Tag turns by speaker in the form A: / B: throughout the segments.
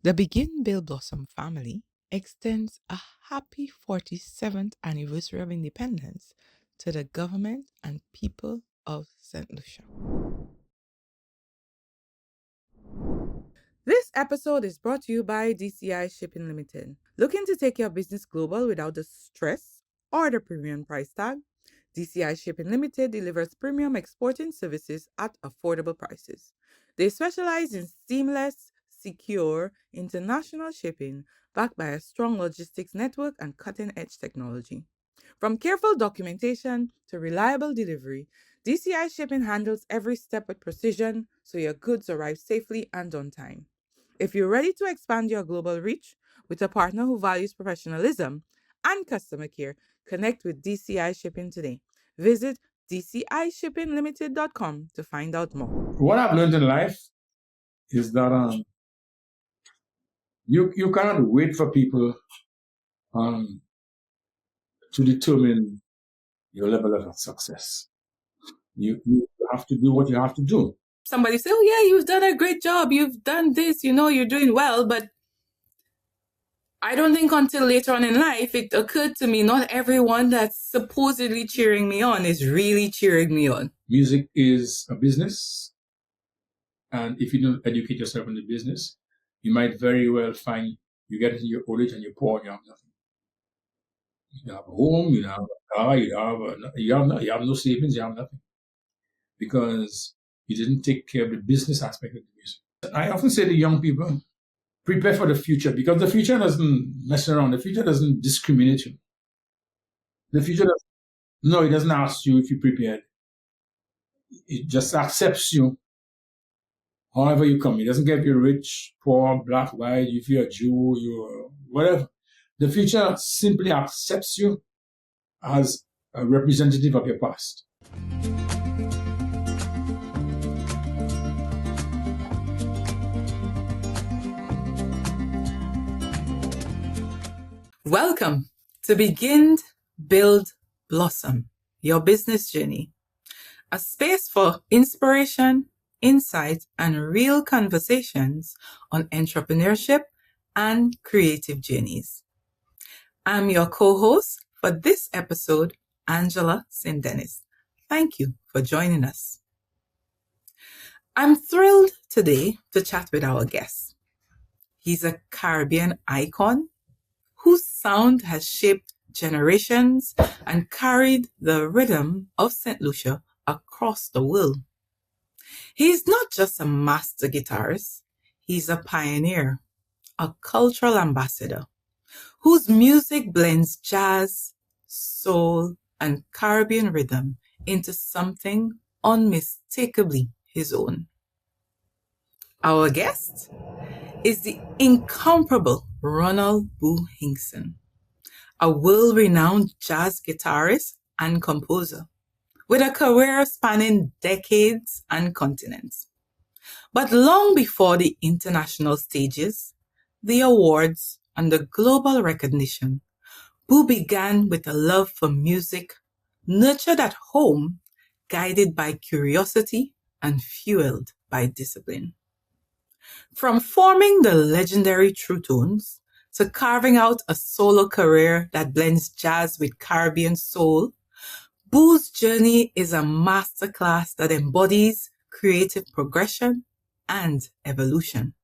A: The Begin Build Blossom family extends a happy 47th anniversary of independence to the government and people of Saint Lucia. This episode is brought to you by DCI Shipping Limited. Looking to take your business global without the stress or the premium price tag? DCI Shipping Limited delivers premium exporting services at affordable prices. They specialize in seamless, secure, international shipping backed by a strong logistics network and cutting-edge technology. From careful documentation to reliable delivery, DCI Shipping handles every step with precision so your goods arrive safely and on time. If you're ready to expand your global reach with a partner who values professionalism and customer care, connect with DCI Shipping today. Visit dcishippinglimited.com to find out more.
B: What I've learned in life is that you cannot wait for people to determine your level of success. You have to do what you have to do.
A: Somebody say, oh yeah, you've done a great job. You've done this, you're doing well. But I don't think until later on in life, it occurred to me, not everyone that's supposedly cheering me on is really cheering me on.
B: Music is a business. And if you don't educate yourself in the business, you might very well find you get into your old age and you're poor and you have nothing. You have a home, you have a car, you have no savings, you have nothing. Because you didn't take care of the business aspect of the music. I often say to young people, prepare for the future, because the future doesn't mess around. The future doesn't discriminate you. The future it doesn't ask you if you're prepared. It just accepts you however you come. It doesn't get you rich, poor, black, white, if you're a Jew, you're whatever. The future simply accepts you as a representative of your past.
A: Welcome to Begin, Build, Blossom, your business journey. A space for inspiration, insight, and real conversations on entrepreneurship and creative journeys. I'm your co-host for this episode, Angela St. Dennis. Thank you for joining us. I'm thrilled today to chat with our guest. He's a Caribbean icon whose sound has shaped generations and carried the rhythm of Saint Lucia across the world. He's not just a master guitarist, he's a pioneer, a cultural ambassador, whose music blends jazz, soul, and Caribbean rhythm into something unmistakably his own. Our guest is the incomparable Ronald Hinkson, a world-renowned jazz guitarist and composer with a career spanning decades and continents. But long before the international stages, the awards, and the global recognition, Boo began with a love for music, nurtured at home, guided by curiosity and fueled by discipline. From forming the legendary Tru Tones to carving out a solo career that blends jazz with Caribbean soul, Boo's journey is a masterclass that embodies creative progression and evolution.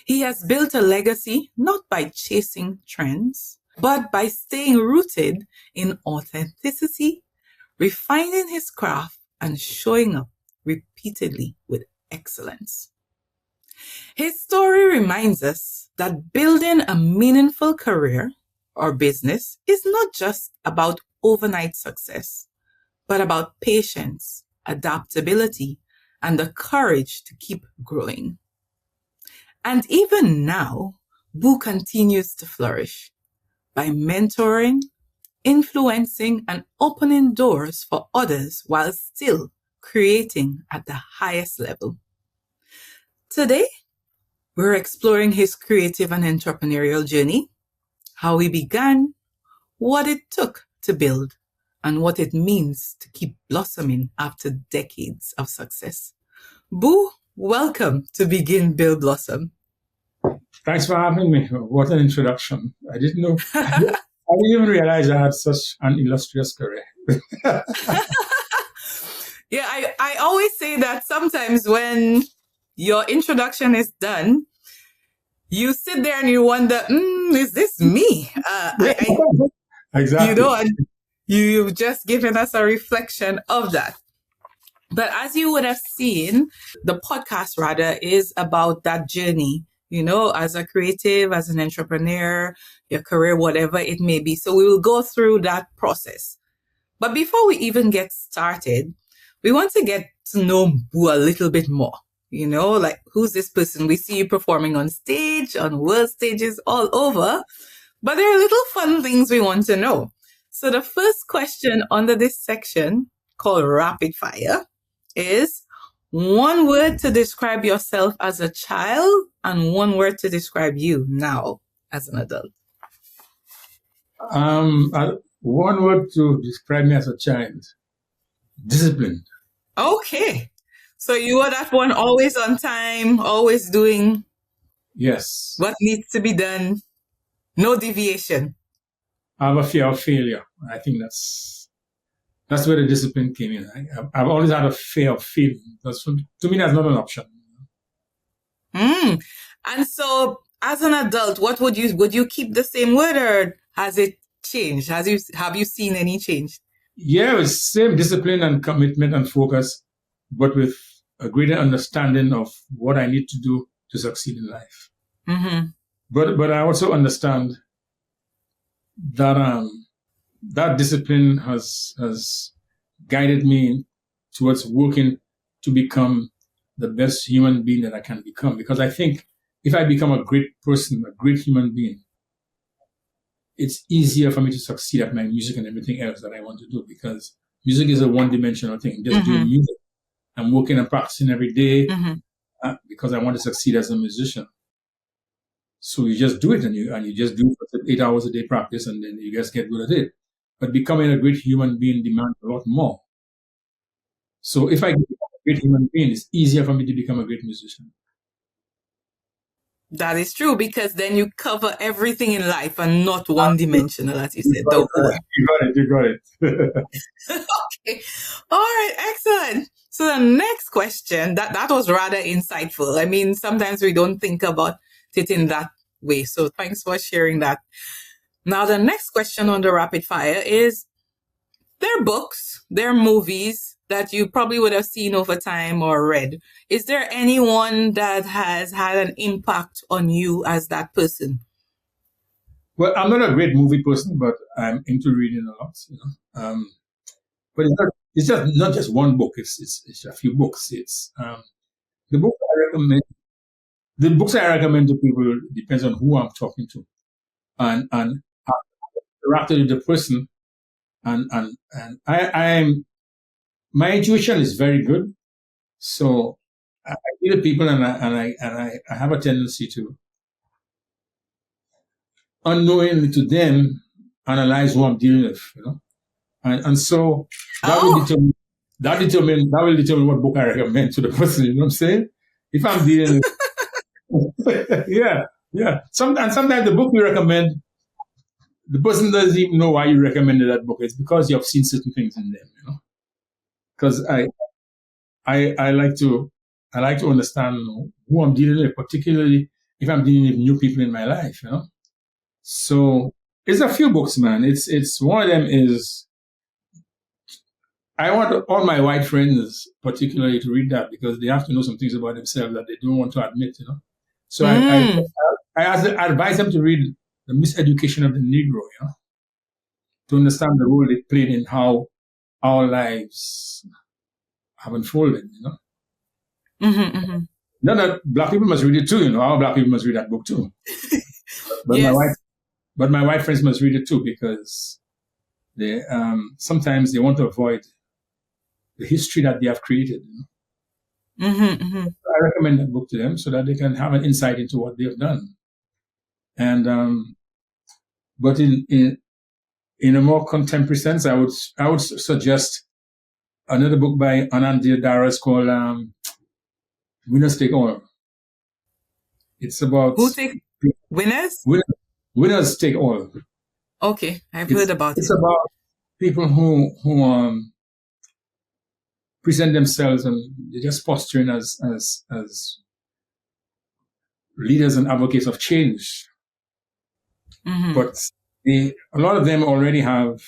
A: He has built a legacy not by chasing trends, but by staying rooted in authenticity, refining his craft, and showing up repeatedly with excellence. His story reminds us that building a meaningful career or business is not just about overnight success, but about patience, adaptability, and the courage to keep growing. And even now, Boo continues to flourish by mentoring, influencing, and opening doors for others while still creating at the highest level. Today, we're exploring his creative and entrepreneurial journey, how he began, what it took to build, and what it means to keep blossoming after decades of success. Boo, welcome to Begin, Build, Blossom.
B: Thanks for having me. What an introduction. I didn't know. I didn't even realize I had such an illustrious career.
A: Yeah, I always say that sometimes when your introduction is done, you sit there and you wonder, is this me?
B: Exactly.
A: And you've just given us a reflection of that. But as you would have seen, the podcast rather is about that journey, as a creative, as an entrepreneur, your career, whatever it may be. So we will go through that process. But before we even get started, we want to get to know Boo a little bit more. Like, who's this person? We see you performing on stage, on world stages all over. But there are little fun things we want to know. So the first question under this section, called Rapid Fire, is one word to describe yourself as a child and one word to describe you now as an adult.
B: One word to describe me as a child: disciplined.
A: Okay. So you were that one, always on time, always doing
B: Yes.
A: what needs to be done, no deviation.
B: I have a fear of failure. I think that's where the discipline came in. I've always had a fear of failing. To me, that's not an option.
A: And so, as an adult, what would you keep the same word, or has it changed? Have you seen any change?
B: Yeah, it's same discipline and commitment and focus, but with a greater understanding of what I need to do to succeed in life.
A: Mm-hmm.
B: But I also understand that that discipline has guided me towards working to become the best human being that I can become. Because I think if I become a great person, a great human being, it's easier for me to succeed at my music and everything else that I want to do, because music is a one-dimensional thing. Just doing music. I'm working and practicing every day because I want to succeed as a musician. So you just do it and you just do it for 8 hours a day practice, and then you just get good at it. But becoming a great human being demands a lot more. So if I become a great human being, it's easier for me to become a great musician.
A: That is true, because then you cover everything in life and not one-dimensional, as you said.
B: You got it.
A: Okay. All right, excellent. So the next question, that was rather insightful. I mean, sometimes we don't think about it in that way. So thanks for sharing that. Now, the next question on the rapid fire is, there are books, there are movies that you probably would have seen over time or read. Is there anyone that has had an impact on you as that person?
B: Well, I'm not a great movie person, but I'm into reading a lot. But it's just not just one book. It's a few books. It's the book I recommend. The books I recommend to people depends on who I'm talking to, and how interacted with the person, and I'm my intuition is very good, so I deal with people, and I have a tendency to unknowingly to them analyze who I'm dealing with, and so that will determine what book I recommend to the person. You know what I'm saying? If I'm dealing with yeah. Sometimes the book you recommend, the person doesn't even know why you recommended that book. It's because you have seen certain things in them, Because I like to understand who I'm dealing with, particularly if I'm dealing with new people in my life, So it's a few books, man. It's one of them is, I want all my white friends particularly to read that, because they have to know some things about themselves that they don't want to admit, So I advise them to read The Miseducation of the Negro, to understand the role they played in how our lives have unfolded, Not that black people must read it too, Our black people must read that book too. But
A: yes.
B: my white friends must read it too, because they sometimes they want to avoid the history that they have created. I recommend that book to them so that they can have an insight into what they have done. And but in a more contemporary sense, I would suggest another book by Ronald called Winners Take All. It's about
A: Who take winners?
B: Winners take all.
A: Okay, I've heard about it.
B: It's about people who present themselves and they're just posturing as leaders and advocates of change.
A: Mm-hmm.
B: But a lot of them already have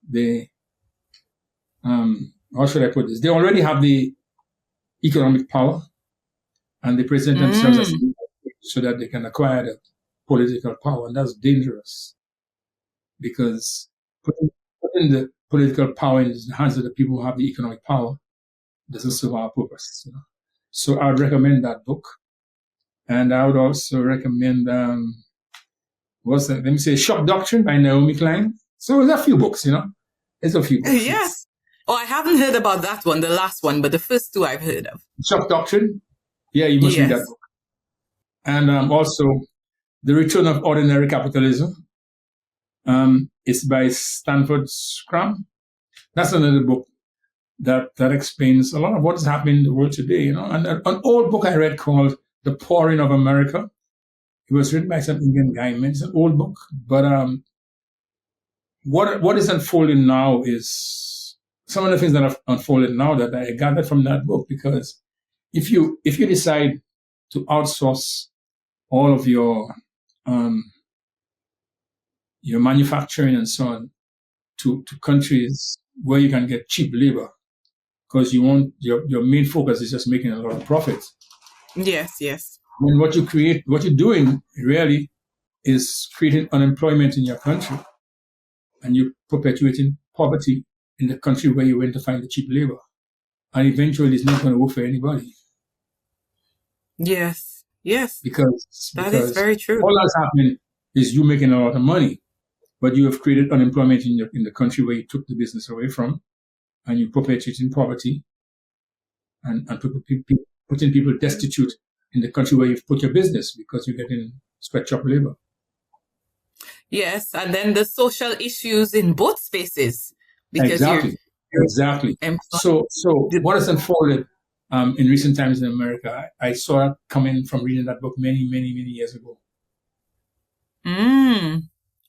B: the how should I put this? They already have the economic power, and they present themselves as leaders so that they can acquire the political power, and that's dangerous because putting the political power in the hands of the people who have the economic power doesn't serve our purpose. So I would recommend that book, and I would also recommend let me say Shock Doctrine by Naomi Klein. So there's a few books, There's a few books.
A: Yes. Oh, I haven't heard about that one, the last one, but the first two I've heard of.
B: Shock Doctrine. Yeah, you must read that book. And also The Return of Ordinary Capitalism. It's by Stanford Scrum. That's another book that explains a lot of what is happening in the world today, And an old book I read called The Pouring of America. It was written by some Indian guy. It's an old book, but what is unfolding now is some of the things that have unfolded now that I gathered from that book. Because if you decide to outsource all of your manufacturing and so on to countries where you can get cheap labor, because you want your main focus is just making a lot of profit.
A: Yes.
B: And what you're doing really is creating unemployment in your country, and you're perpetuating poverty in the country where you went to find the cheap labor. And eventually it's not going to work for anybody.
A: Yes.
B: Because
A: that is very true.
B: All that's happening is you making a lot of money, but you have created unemployment in the country where you took the business away from, and you're perpetuating poverty and putting people destitute in the country where you've put your business because you're getting sweatshop labor.
A: Yes, and then the social issues in both spaces. Because
B: Exactly. So what has unfolded in recent times in America, I saw it coming from reading that book many, many, many years ago.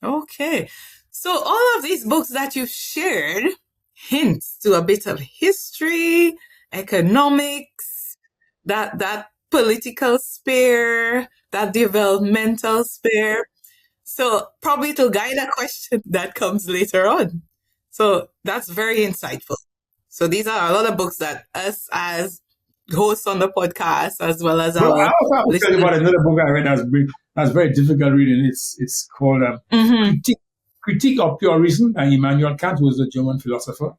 A: Okay. So all of these books that you've shared hints to a bit of history, economics, that political sphere, that developmental sphere. So probably to guide a question that comes later on. So that's very insightful. So these are a lot of books that us as hosts on the podcast, as well as our
B: I will tell you about another book I read that's very difficult reading. It's called Critique of Pure Reason by Immanuel Kant, who was a German philosopher.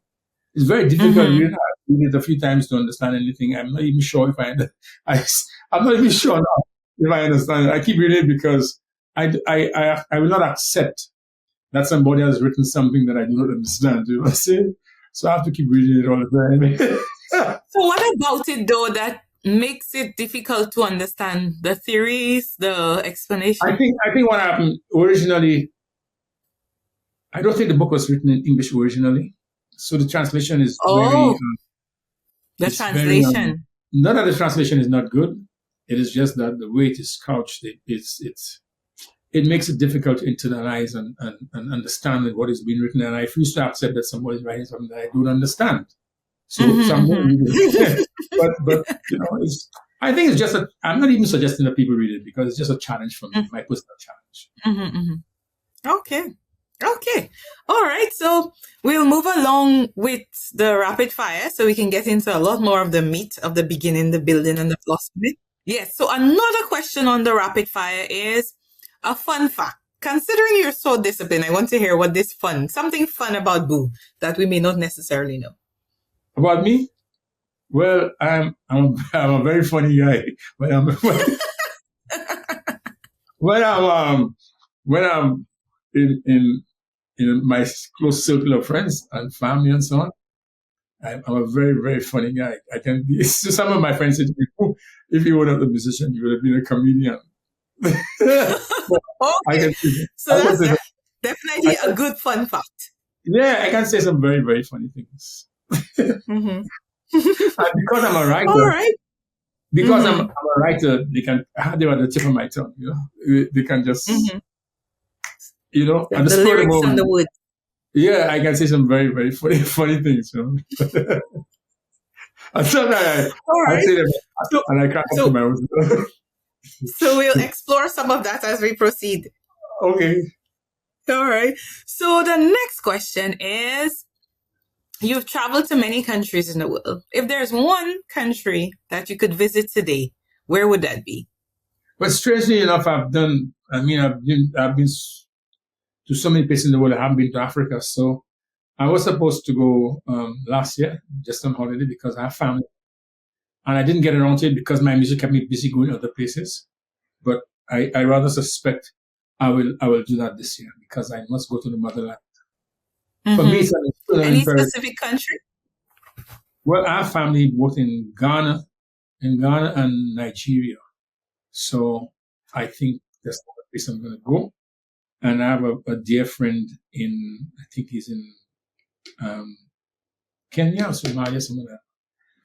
B: It's very difficult reading. I've read it a few times to understand anything. I'm not even sure if I'm not even sure now if I understand it. I keep reading it because I will not accept that somebody has written something that I do not understand. You know what I'm saying? So I have to keep reading it all the
A: time. So what about it, though, that makes it difficult to understand the theories, the explanation?
B: I think what happened originally, I don't think the book was written in English originally. So the translation is
A: the translation.
B: Not that the translation is not good. It is just that the way it is couched, it makes it difficult to internalize and understand what is being written. And I refuse to accept that somebody is writing something that I don't understand. So but I think it's just I'm not even suggesting that people read it because it's just a challenge for me, my personal challenge.
A: Okay. All right. So we'll move along with the rapid fire so we can get into a lot more of the meat of the beginning, the building, and the blossoming. Yes. So another question on the rapid fire is a fun fact. Considering you're so disciplined, I want to hear something fun about Boo that we may not necessarily know.
B: About me? Well, I'm a very funny guy. When I'm in my close circle of friends and family and so on, I'm a very, very funny guy. I can be. So some of my friends said to me, "If you were not a musician, you would have been a comedian."
A: Okay. That's definitely a good fun fact.
B: Yeah, I can say some very, very funny things. And because I'm a writer, because I'm a writer, I have them at the tip of my tongue. They can just, at
A: the lyrics on the wood.
B: Yeah, I can say some very, very funny things. And sometimes I say them, and I can't come to my own.
A: So we'll explore some of that as we proceed.
B: Okay.
A: All right. So the next question is, you've traveled to many countries in the world. If there's one country that you could visit today, where would that be?
B: But strangely enough, I've been to so many places in the world. I haven't been to Africa. So I was supposed to go last year, just on holiday, because I have family. And I didn't get around to it because my music kept me busy going other places. But I rather suspect I will do that this year because I must go to the motherland. For me, it's
A: any specific country?
B: Well, I have family both in Ghana and Nigeria. So I think that's the place I'm going to go. And I have a dear friend I think he's in Kenya or Somalia, somewhere like that.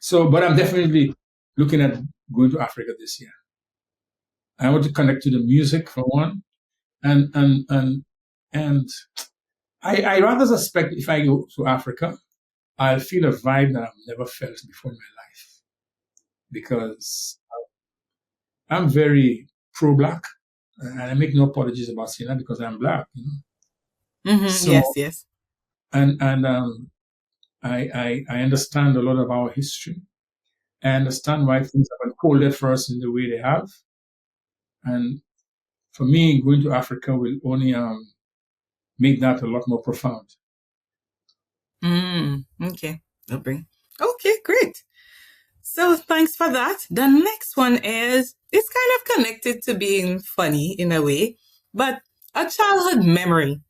B: So, but I'm definitely looking at going to Africa this year. I want to connect to the music for one, and I rather suspect if I go to Africa, I'll feel a vibe that I've never felt before in my life, because I'm very pro-Black, and I make no apologies about saying that because I'm Black. So,
A: yes.
B: And I understand a lot of our history. I understand why things have unfolded for us in the way they have. And for me, going to Africa will only make that a lot more profound.
A: Okay. Okay, great. So thanks for that. The next one it's kind of connected to being funny in a way, but a childhood memory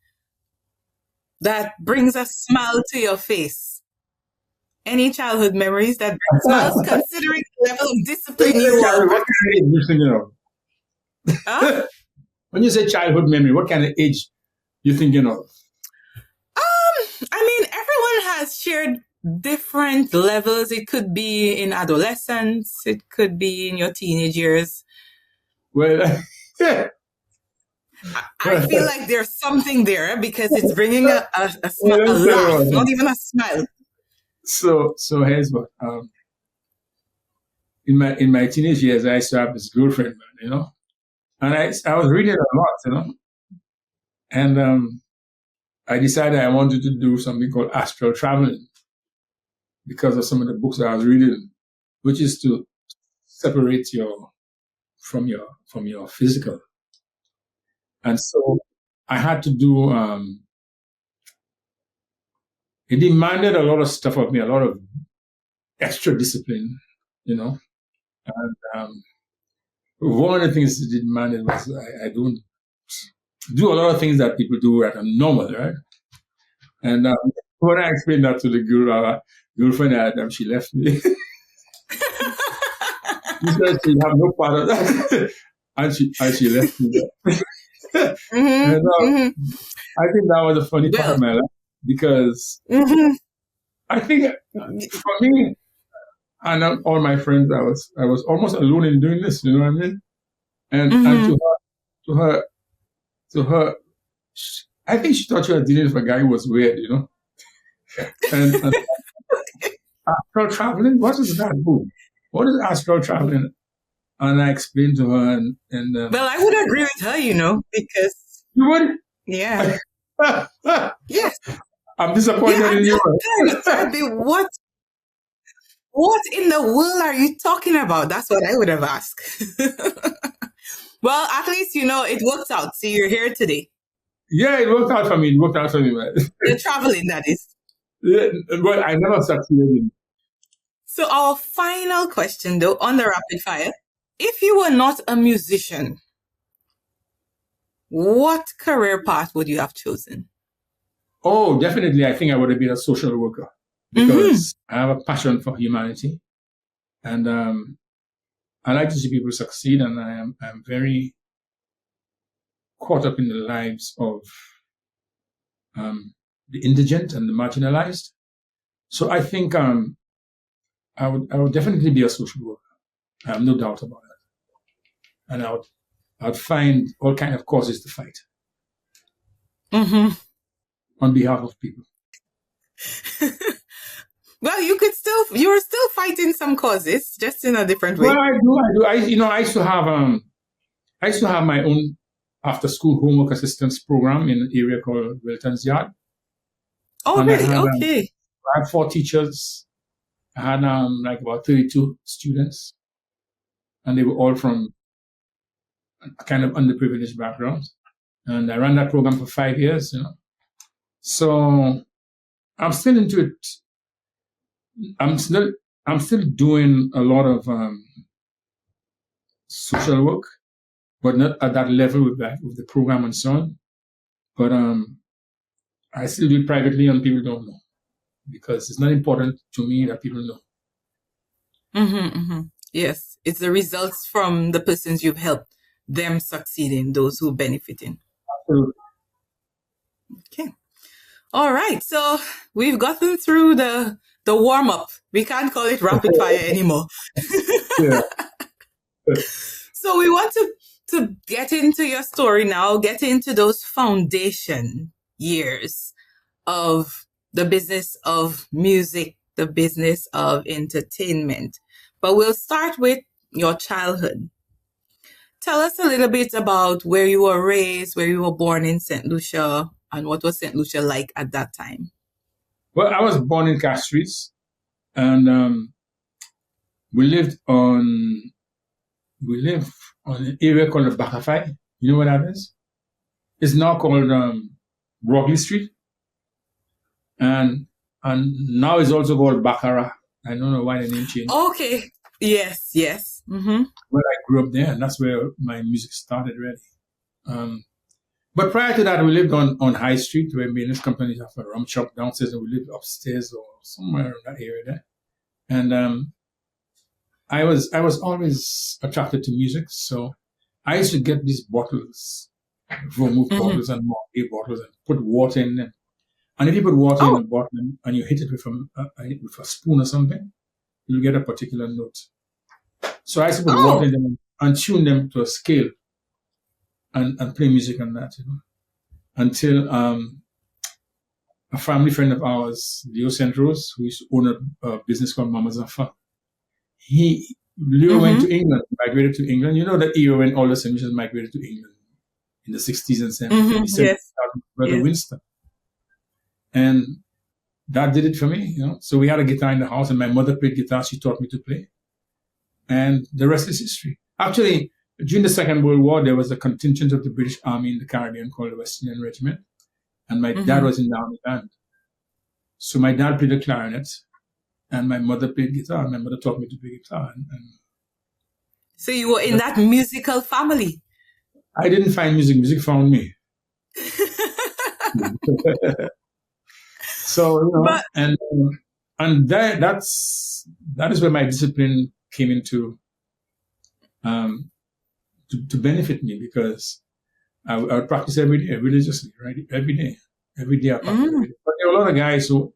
A: that brings a smile to your face. Any childhood memories that bring smiles, considering the level of discipline you are?
B: What kind of age you thinking of? Huh? When you say childhood memory, what kind of age you thinking of?
A: Everyone has shared different levels. It could be in adolescence. It could be in your teenage years.
B: Well,
A: I feel like there's something there because it's bringing a laugh, not even a smile.
B: So here's what. In my teenage years, I used to have this girlfriend, and I was reading a lot, and I decided I wanted to do something called astral traveling because of some of the books that I was reading, which is to separate from your physical. And so I had to do. It demanded a lot of stuff of me, a lot of extra discipline, And one of the things it demanded was I don't do a lot of things that people do at a normal, right? And when I explained that to the girlfriend, she left me. She said she have no part of that, and she left me. And, I think that was a funny part of my life because I think for me and all my friends, I was almost alone in doing this. You know what I mean? And to her, I think she thought she was dealing with a guy who was weird, And astral traveling, what is that? What is astral traveling? And I explained to her, and
A: well, I would agree with her, because
B: you would,
A: yeah, yes.
B: I'm disappointed in you.
A: What in the world are you talking about? That's what I would have asked. Well, at least it worked out. So you're here today.
B: Yeah, it worked out for me. Man.
A: The traveling, that is.
B: Yeah, well, I never succeeded.
A: So our final question, though, on the rapid fire: if you were not a musician, what career path would you have chosen?
B: Oh, definitely. I think I would have been a social worker because I have a passion for humanity, and I like to see people succeed, and I'm very caught up in the lives of the indigent and the marginalized. So I think I would definitely be a social worker. I have no doubt about that. And I'd find all kind of causes to fight on behalf of people.
A: Well, you were still fighting some causes, just in a different way.
B: Well, I do. I used to have my own after-school homework assistance program in an area called Wilton's Yard.
A: Oh,
B: And
A: really? Okay.
B: I had 4 teachers. I had like about 32 students, and they were all from a kind of underprivileged backgrounds. And I ran that program for 5 years, So I'm still into it. I'm still doing a lot of social work, but not at that level with the program and so on. But I still do it privately, and people don't know, because it's not important to me that people know.
A: Yes, it's the results from the persons you've helped them succeeding, those who benefiting.
B: Absolutely.
A: Okay. All right. So we've gotten through the warm up. We can't call it rapid fire anymore.
B: Yeah.
A: So we want to get into your story now, get into those foundation years of the business of music, the business of entertainment. But we'll start with your childhood. Tell us a little bit about where you were raised, where you were born in Saint Lucia, and what was Saint Lucia like at that time?
B: Well, I was born in Castries, and we lived on an area called the Bacafai. You know what that is? It's now called Brogley Street, and now it's also called Baccarat. I don't know why the name changed.
A: Okay. Yes. Mm-hmm.
B: But I grew up there, and that's where my music started, really. But prior to that, we lived on High Street, where maintenance companies have a rum shop downstairs, and we lived upstairs or somewhere in that area there. And I was always attracted to music, so I used to get these bottles, vermouth bottles and Marquet bottles, and put water in them. And if you put water in a bottle and you hit it with a spoon or something, you'll get a particular note. So I used to put water in them and tune them to a scale and play music on that, until a family friend of ours, Leo Centros, who used to own a business called Mama Zafa, Leo went to England, migrated to England. You know that era when all the musicians migrated to England in the 60s and 70s. He started with Brother Winston. And that did it for me, So we had a guitar in the house, and my mother played guitar. She taught me to play. And the rest is history. Actually, during the Second World War, there was a contingent of the British Army in the Caribbean called the West Indian Regiment. And my dad was in the army band. So my dad played the clarinet, and my mother played guitar. My mother taught me to play guitar. And
A: so you were in that musical family?
B: I didn't find music. Music found me. So, and that is where my discipline came into to benefit me, because I would practice every day, religiously, right? Every day I practice. Every day. But there were a lot of guys who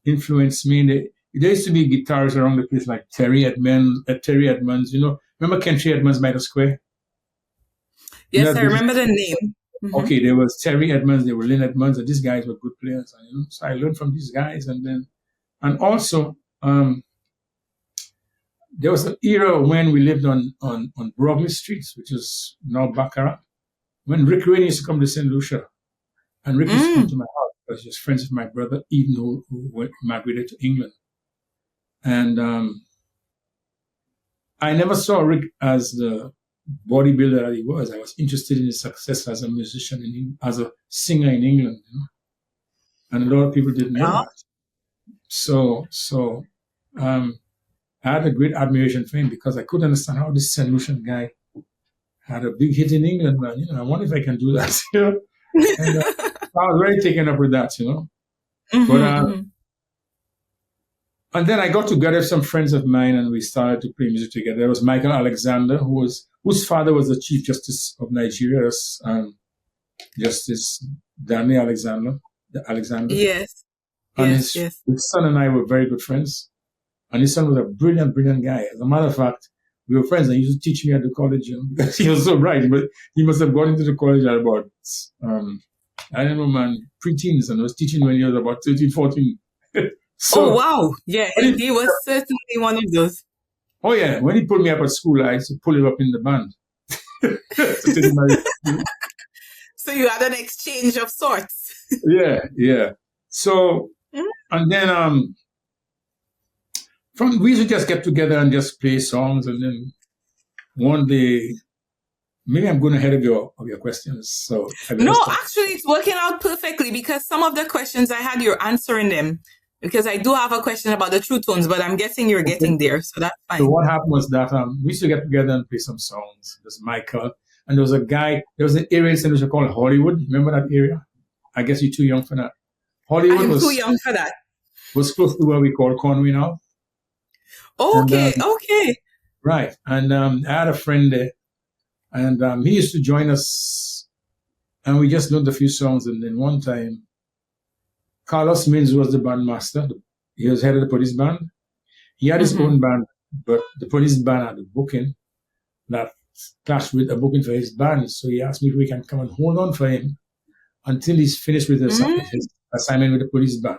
B: influenced me. There used to be guitarists around the place like Terry Edmonds. Remember Kentry Edmonds by the Square?
A: Yes, I remember the name.
B: Okay, there was Terry Edmonds, there were Lynn Edmonds, and these guys were good players. So I learned from these guys, and also there was an era when we lived on Brogley Street, which is now Baccarat, when Rick Rainey used to come to Saint Lucia, and Rick used to come to my house because he was friends with my brother Eden, who migrated to England, and I never saw Rick as the bodybuilder that he was. I was interested in his success as a musician, as a singer in England, and a lot of people didn't know that. So I had a great admiration for him, because I couldn't understand how this Saint Lucian guy had a big hit in England, man. I wonder if I can do that. And I was very taken up with that, But and then I got together with some friends of mine, and we started to play music together. There was Michael Alexander, whose father was the Chief Justice of Nigeria, Justice Danny Alexander.
A: Yes.
B: And his son and I were very good friends. And his son was a brilliant, brilliant guy. As a matter of fact, we were friends, and he used to teach me at the college, because he was so bright. But he must have gone into the college at about, I don't know, man, preteens, and was teaching when he was about 13, 14.
A: So, oh, wow. Yeah, he was certainly one of those.
B: Oh, yeah. When he pulled me up at school, I used to pull him up in the band.
A: So you had an exchange of sorts.
B: Yeah. So, and then we used to just get together and just play songs, and then one day, maybe I'm going ahead of your questions. So
A: no, actually, it's working out perfectly, because some of the questions I had, you're answering them. Because I do have a question about the Tru Tones, but I'm guessing you're getting there, so that's fine.
B: So what happened was that we used to get together and play some songs. There's Michael, and there was an area in Saint Lucian called Hollywood. Remember that area? I guess you're too young for that. Hollywood
A: was too young for that.
B: Was close to where we call Conway now.
A: Okay, okay.
B: Right, and I had a friend there, and he used to join us, and we just learned a few songs, and then one time, Carlos Mins was the bandmaster. He was head of the police band. He had his own band, but the police band had a booking that clashed with a booking for his band. So he asked me if we can come and hold on for him until he's finished with his assignment with the police band.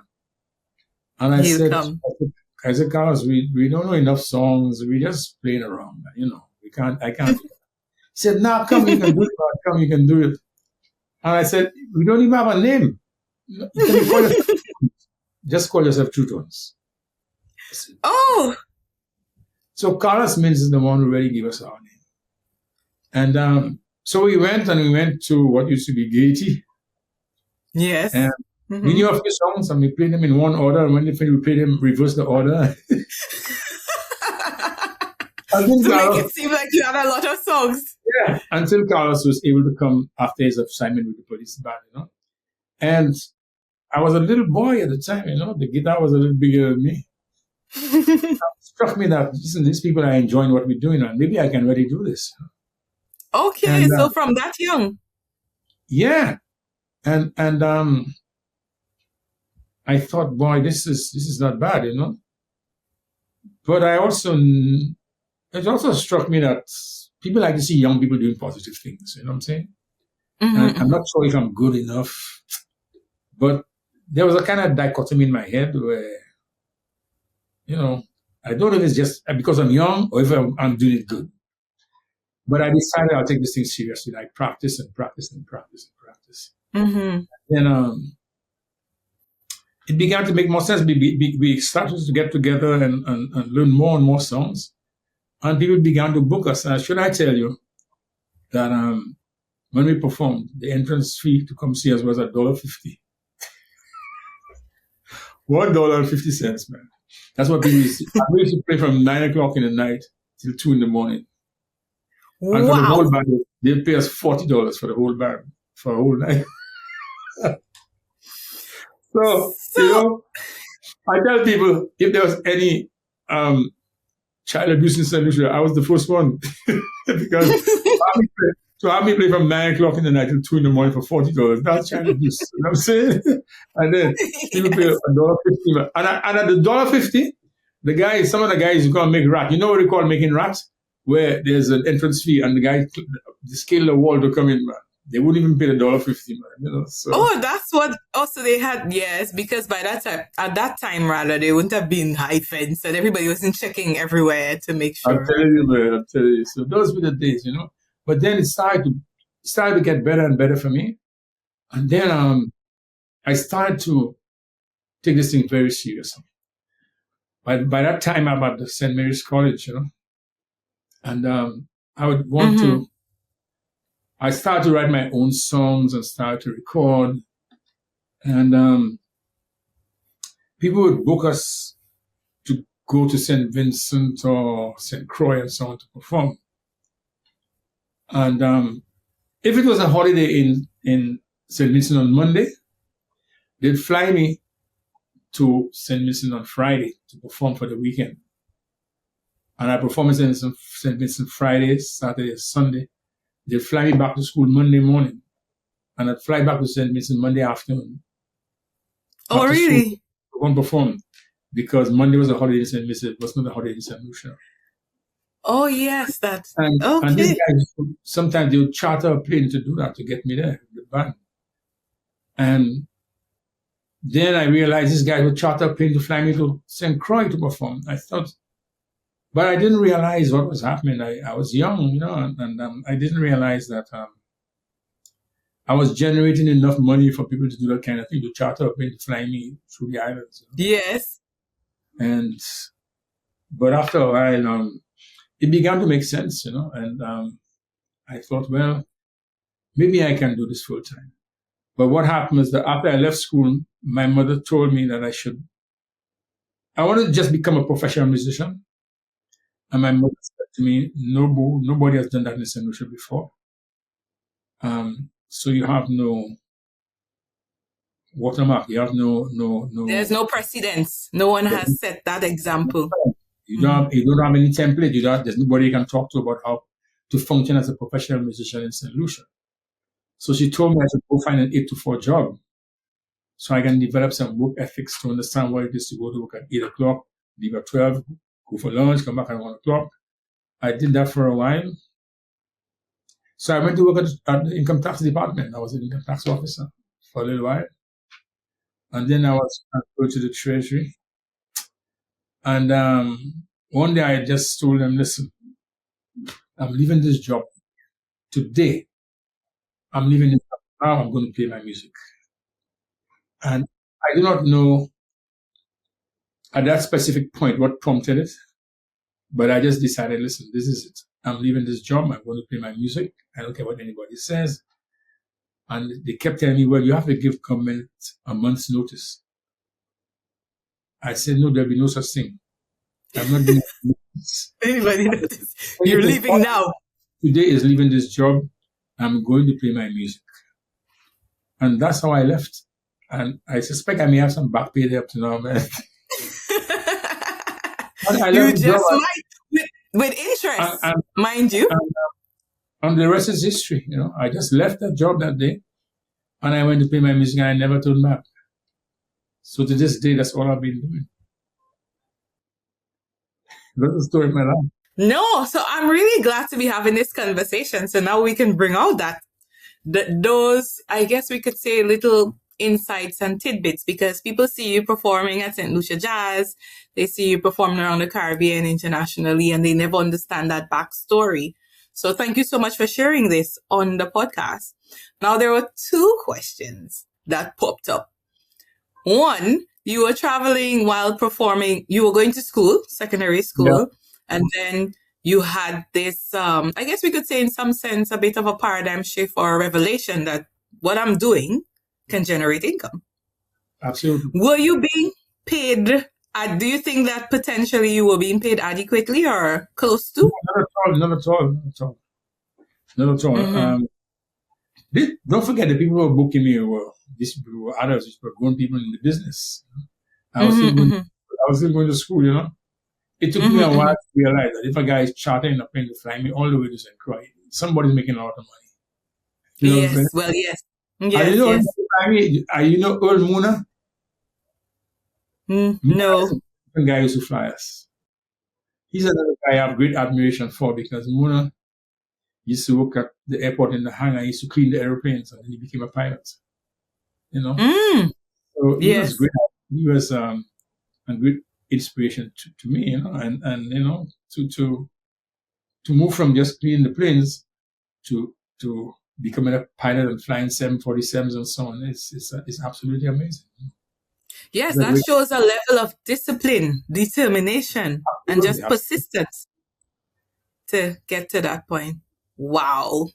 B: And I said, Carlos, we don't know enough songs. We're just playing around. I can't. He said, "No, come, you can do it. Come, you can do it." And I said, "We don't even have a name. Just call yourself Tru Tones."
A: Oh!
B: So Carlos Mins is the one who really gave us our name. And so we went to what used to be Gaiety.
A: Yes.
B: And we knew a few songs, and we played them in one order, and when they finished, we played them reverse the order.
A: To make it seem like you had a lot of songs.
B: Yeah, until Carlos was able to come after his assignment with the police band, And I was a little boy at the time, the guitar was a little bigger than me. It struck me that, listen, these people are enjoying what we're doing, and maybe I can really do this.
A: Okay, and, so from that young.
B: Yeah. And I thought, boy, this is not bad, But it also struck me that people like to see young people doing positive things, you know what I'm saying? And I'm not sure if I'm good enough. But there was a kind of dichotomy in my head where, I don't know if it's just because I'm young or if I'm doing it good. But I decided I'll take this thing seriously. I practice and practice and practice and practice. Then it began to make more sense. We started to get together and learn more and more songs. And people began to book us. Should I tell you that when we performed, the entrance fee to come see us was $1.50. $1.50, man. That's what people used to do. We used to play from 9 o'clock in the night till 2 in the morning.
A: Wow.
B: And for the whole band, they'd pay us $40 for the whole band, for a whole night. So, I tell people, if there was any child abuse in Saint Lucia, I was the first one. Because to have me play from 9 o'clock in the night till 2 in the morning for $40, that's child abuse. You know what I'm saying? And then people pay $1.50. And at the $1.50, some of the guys who go and make rat. You know what we call making rats? Where there's an entrance fee and the guy scale the wall to come in, man. They wouldn't even pay the $1.50, man. So.
A: Oh, that's what also they had, yes, because at that time, they wouldn't have been high fence and everybody wasn't checking everywhere to make sure.
B: I'm telling you, man, So those were the days, But then it started to get better and better for me. And then I started to take this thing very seriously. By that time, I'm at the St. Mary's College, And I would want to. I started to write my own songs and started to record. And people would book us to go to St. Vincent or St. Croix and so on to perform. And if it was a holiday in St. Vincent on Monday, they'd fly me to St. Vincent on Friday to perform for the weekend. And I perform in St. Vincent Friday, Saturday, Sunday. They'd fly me back to school Monday morning. And I'd fly back to St. Vincent Monday afternoon.
A: Oh, really?
B: I won't perform because Monday was a holiday in St. Vincent. It was not a holiday in St. Lucia.
A: Oh, yes, that's
B: And these
A: okay.
B: guys, sometimes they would charter a plane to do that, to get me there, the band. And then I realized this guy would charter a plane to fly me to St. Croix to perform. I thought, but I didn't realize what was happening. I was young, and I didn't realize that I was generating enough money for people to do that kind of thing, to charter a plane to fly me through the islands.
A: Yes.
B: But after a while, it began to make sense, and I thought, well, maybe I can do this full time. But what happened is that after I left school, my mother told me that I wanted to just become a professional musician. And my mother said to me, no, boo, nobody has done that in Saint Lucia before. So you have no watermark. You have no.
A: There's no precedence. No one has set that example.
B: You don't have any template. There's nobody you can talk to about how to function as a professional musician in Saint Lucia. So she told me I should go find an 8 to 4 job, so I can develop some work ethics to understand what it is to go to work at 8 o'clock, leave at 12, go for lunch, come back at 1 o'clock. I did that for a while. So I went to work at the income tax department. I was an income tax officer for a little while. And then I was transferred to the treasury. And one day I just told them, listen, I'm leaving this job today. I'm leaving it now. I'm going to play my music. And I do not know at that specific point what prompted it, but I just decided, listen, this is it. I'm leaving this job. I'm going to play my music. I don't care what anybody says. And they kept telling me, well, you have to give government a month's notice. I said, no, there'll be no such thing. I'm not doing this.
A: Anybody notice? You're leaving now.
B: Today is leaving this job. I'm going to play my music. And that's how I left. And I suspect I may have some back pay there up to now, man.
A: You just might, with interest, mind you.
B: And the rest is history. I just left that job that day, and I went to play my music, and I never turned back. So to this day, that's all I've been doing. That's the story of my life.
A: No, so I'm really glad to be having this conversation. So now we can bring out those, I guess we could say, little insights and tidbits, because people see you performing at St. Lucia Jazz, they see you performing around the Caribbean internationally, and they never understand that backstory. So thank you so much for sharing this on the podcast. Now, there were 2 questions that popped up. One, you were traveling while performing. You were going to school, secondary school, and then you had this, I guess we could say in some sense, a bit of a paradigm shift or a revelation that what I'm doing can generate income.
B: Absolutely.
A: Were you being paid? Do you think that potentially you were being paid adequately or close to?
B: Not at all. Mm-hmm. Don't forget, the people who were booking me these people were adults, which were grown people in the business. I was still going to school, It took me a while to realize that if a guy is chartering a plane to fly me all the way to St. Croix, somebody's making a lot of money.
A: Yes, well, yes.
B: Yes, you know Earl Muna?
A: No.
B: The guy used to fly us. He's another guy I have great admiration for, because Muna used to work at the airport in the hangar. He used to clean the airplanes, and then he became a pilot. So he was great. He was a great inspiration to me, and to move from just cleaning the planes to becoming a pilot and flying 747s and so on. It's absolutely amazing.
A: Yes, that shows a level of discipline, determination, and just persistence to get to that point. Wow.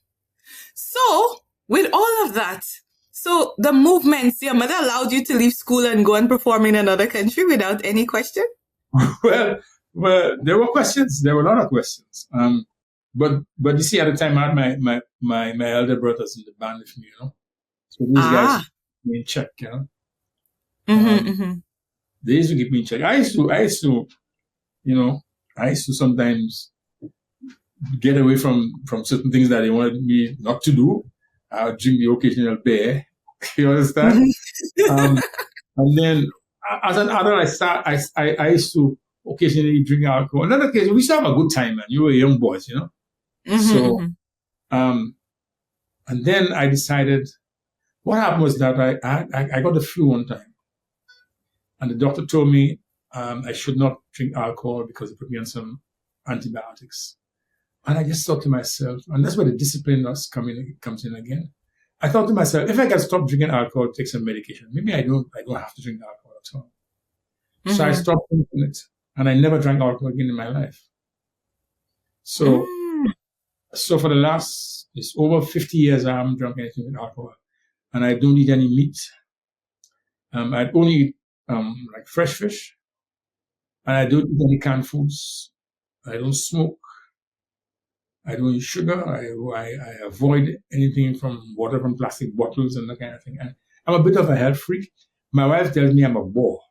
A: So, with all of that, so the movements, your mother allowed you to leave school and go and perform in another country without any question?
B: Well, there were questions. There were a lot of questions. But you see, at the time, I had my elder brothers in the band with me, So these guys kept me in check, They used to keep me in check. I used to sometimes get away from certain things that they wanted me not to do. I would drink the occasional beer. You understand? And then, as an adult, I used to occasionally drink alcohol. Another occasion, we used to have a good time, man. You were young boys, you know. So, and then I decided. What happened was that I got the flu one time, and the doctor told me I should not drink alcohol because it put me on some antibiotics. And I just thought to myself, and that's where the discipline comes in again. I thought to myself, if I can stop drinking alcohol, take some medication, maybe I don't have to drink alcohol at all. So I stopped drinking it, and I never drank alcohol again in my life. So, so for the last, it's over 50 years, I haven't drunk anything with alcohol, and I don't eat any meat. I only eat like fresh fish, and I don't eat any canned foods. I don't smoke. I don't eat sugar. I avoid anything from water from plastic bottles and that kind of thing. I'm a bit of a health freak. My wife tells me I'm a bore.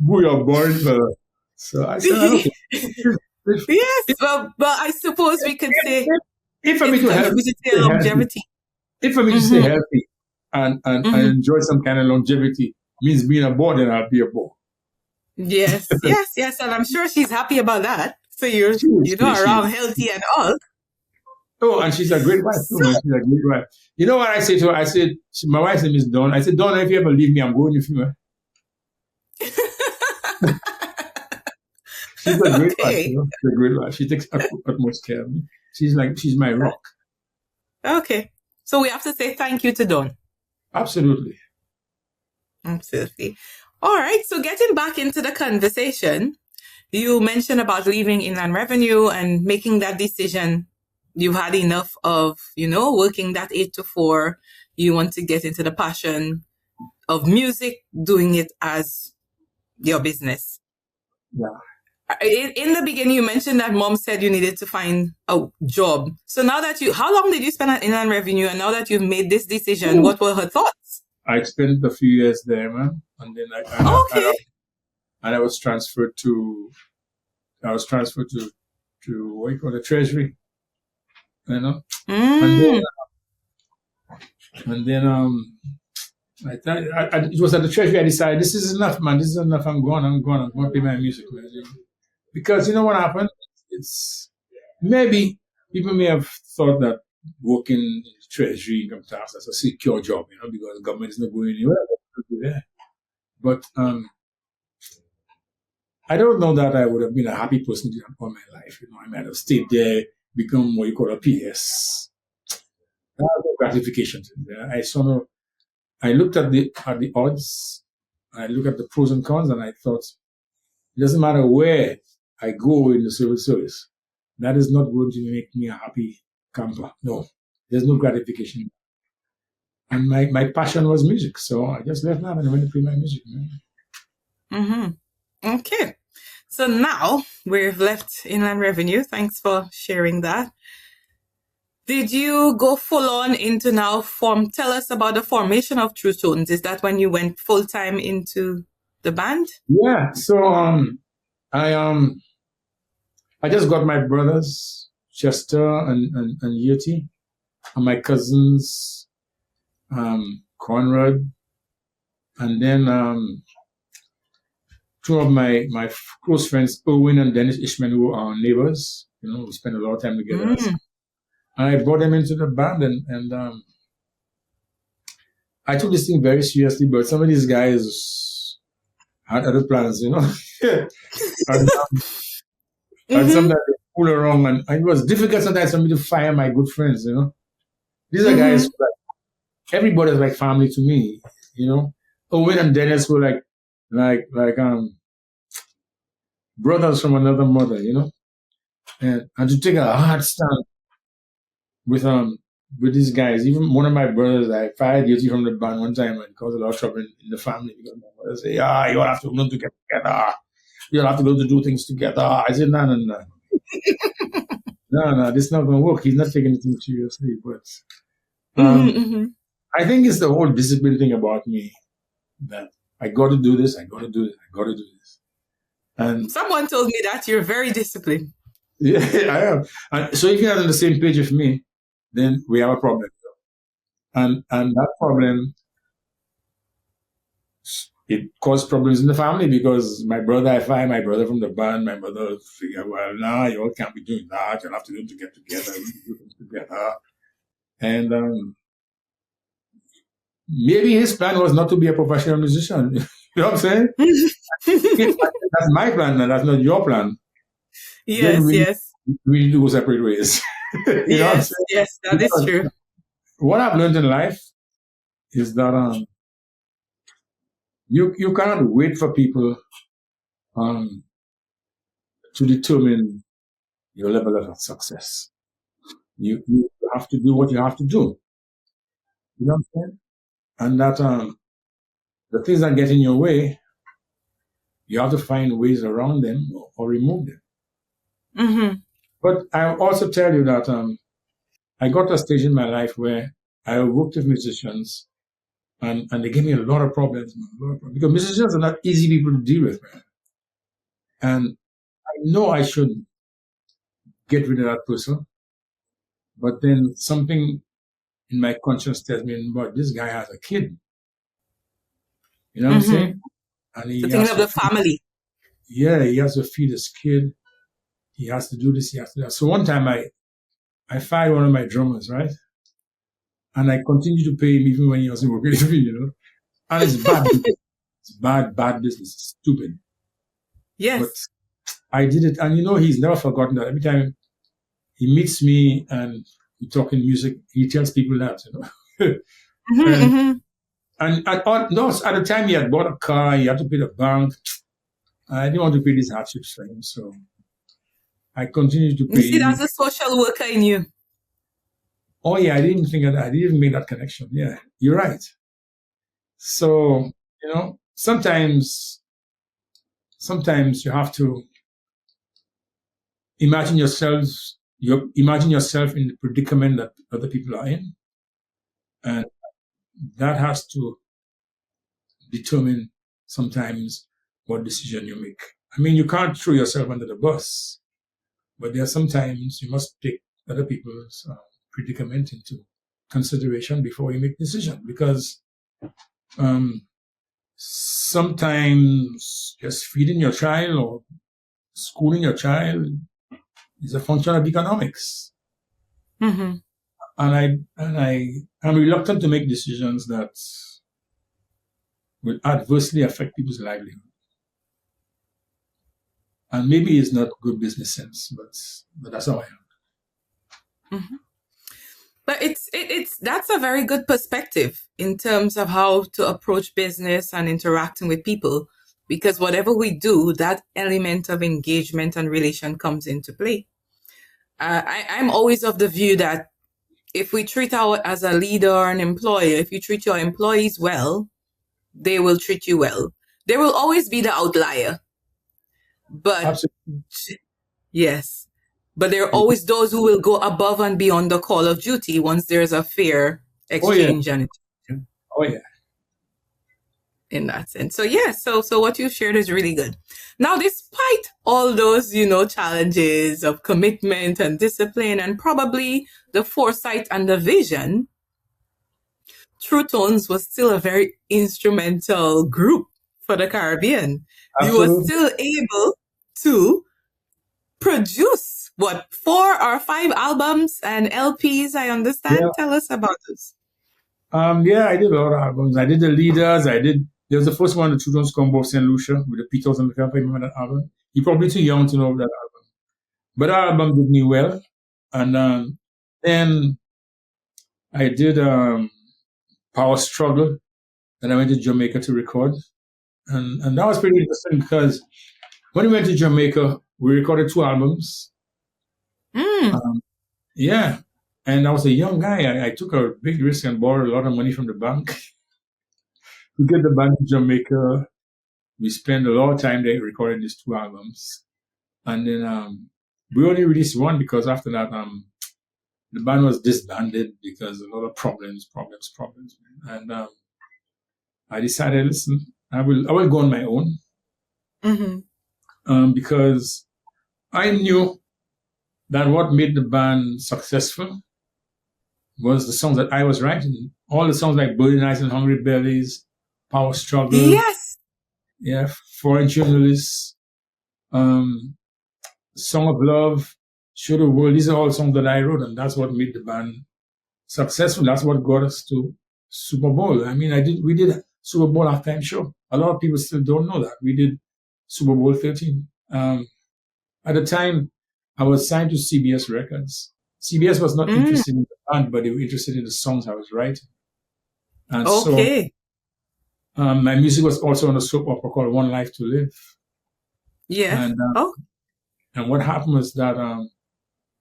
B: Boy, you're boring, fella. So I said, okay.
A: Yes, but I suppose we could say
B: if for me to help,
A: longevity.
B: If for me to stay healthy and enjoy some kind of longevity means being a bore, then I'll be a bore.
A: Yes, yes, and I'm sure she's happy about that. So you're around healthy and all.
B: Oh, and she's a great wife. She's a great wife. You know what I say to her? I said, my wife's name is Dawn. I said, Dawn, if you ever leave me, I'm going with you. She's a great wife. You know? She's a great wife. She takes utmost care of me. She's my rock.
A: Okay. So we have to say thank you to Dawn.
B: Absolutely.
A: All right. So getting back into the conversation, you mentioned about leaving Inland Revenue and making that decision. You've had enough of, working that 8 to 4. You want to get into the passion of music, doing it as your business.
B: Yeah.
A: In the beginning, you mentioned that mom said you needed to find a job. So now that how long did you spend at Inland Revenue? And now that you've made this decision, what were her thoughts?
B: I spent a few years there, man. And then I was transferred to what you call the Treasury. You know? And then it was at the Treasury I decided, this is enough, man. This is enough. I'm going to play my music, man. Because you know what happened? It's maybe people may have thought that working in the Treasury income tax is a secure job, because the government is not going anywhere. But I don't know that I would have been a happy person all my life. I might have stayed there, become what you call a PS. There was no gratification. I looked at the odds, I looked at the pros and cons, and I thought, it doesn't matter where I go in the civil service, that is not going to make me a happy camper. No, there's no gratification. And my passion was music, so I just left that and I went to play my music.
A: Okay. So now we've left Inland Revenue. Thanks for sharing that. Did you go full on into now tell us about the formation of Tru Tones? Is that when you went full time into the band?
B: Yeah. So I just got my brothers, Chester and Yeti, and my cousins, Conrad, and then two of my close friends, Owen and Dennis Ishman, who are neighbors. We spent a lot of time together. And I brought them into the band, and I took this thing very seriously, but some of these guys had other plans, and sometimes they fool around, and it was difficult sometimes for me to fire my good friends, These are guys who, everybody's like family to me, Owen and Dennis were like brothers from another mother, and to take a hard stand with these guys. Even one of my brothers, I fired Yeti from the band one time and caused a lot of trouble in the family because my brother said, you all have to learn to get together. You all have to learn to do things together. I said, no. No, this is not going to work. He's not taking anything seriously. But I think it's the whole discipline thing about me that I got to do this, I got to do this, I got to do this. And
A: someone told me that you're very disciplined.
B: Yeah, I am. And so if you're not on the same page with me, then we have a problem. And that problem it caused problems in the family because my brother, I find my brother from the band, my mother figured, well, nah, you all can't be doing that. You'll have to do them to get together. We do things together. And maybe his plan was not to be a professional musician. You know what I'm saying? That's my plan, and that's not your plan.
A: Yes, yes.
B: We need to go separate ways. You know what I'm saying?
A: Yes, that is true.
B: What I've learned in life is that you cannot wait for people to determine your level of success. You have to do what you have to do. You know what I'm saying? And that the things that get in your way, you have to find ways around them or remove them.
A: Mm-hmm.
B: But I also tell you that I got to a stage in my life where I worked with musicians and they gave me a lot of problems, because musicians are not easy people to deal with, man. And I know I should get rid of that person, but then something in my conscience tells me, but this guy has a kid. You know what I'm saying? And he
A: thinking of the family.
B: Yeah, he has to feed his kid. He has to do this, he has to do that. So one time I fired one of my drummers, right? And I continued to pay him even when he wasn't working with me, you know? And it's bad business. It's bad business. It's stupid.
A: Yes.
B: But I did it. And you know, he's never forgotten that. Every time he meets me and we talk in music, he tells people that, you know? And at the time he had bought a car, he had to pay the bank. I didn't want to pay these hardships for him, so I continued to pay.
A: You see, that's a social worker in you.
B: Oh yeah, I didn't think of that. I didn't even make that connection. Yeah, you're right. So, you know, sometimes you have to imagine yourself in the predicament that other people are in, and that has to determine sometimes what decision you make. I mean, you can't throw yourself under the bus, but there are sometimes you must take other people's predicament into consideration before you make a decision, because sometimes just feeding your child or schooling your child is a function of economics. And I'm reluctant to make decisions that will adversely affect people's livelihood. And maybe it's not good business sense, but that's how I am.
A: But that's a very good perspective in terms of how to approach business and interacting with people, because whatever we do, that element of engagement and relation comes into play. I'm always of the view that if we treat as a leader or an employer, if you treat your employees well, they will treat you well. There will always be the outlier. But
B: absolutely.
A: Yes. But there are always those who will go above and beyond the call of duty once there's a fair exchange.
B: Oh yeah.
A: In that sense. So yeah, so what you shared is really good. Now, despite all those, challenges of commitment and discipline and probably the foresight and the vision, Tru Tones was still a very instrumental group for the Caribbean.
B: Absolutely.
A: You were still able to produce 4 or 5 albums and LPs, I understand. Yeah. Tell us about this.
B: Yeah, I did a lot of albums. I did the leaders. There was the first one, the Tru Tones combo of Saint Lucian with the Peters on the cover. Remember that album? You're probably too young to know that album. But that album did me well. And then I did Power Struggle. Then I went to Jamaica to record. And that was pretty interesting because when we went to Jamaica, we recorded 2 albums. Yeah. And I was a young guy. I took a big risk and borrowed a lot of money from the bank to get the band to Jamaica. We spent a lot of time there recording these 2 albums. And then we only released 1 because after that, the band was disbanded because a lot of problems. And I decided, listen, I will go on my own. Because I knew that what made the band successful was the songs that I was writing. All the songs like Burning Eyes and Hungry Bellies, Power Struggle,
A: Yes.
B: yeah, Foreign Journalists, Song of Love, Show the World. These are all songs that I wrote, and that's what made the band successful. That's what got us to Super Bowl. I mean, we did Super Bowl halftime show. A lot of people still don't know that. We did Super Bowl 13. At the time, I was signed to CBS Records. CBS was not interested in the band, but they were interested in the songs I was writing. And
A: Okay.
B: so my music was also on a soap opera called One Life to Live.
A: Yes.
B: And what happened was that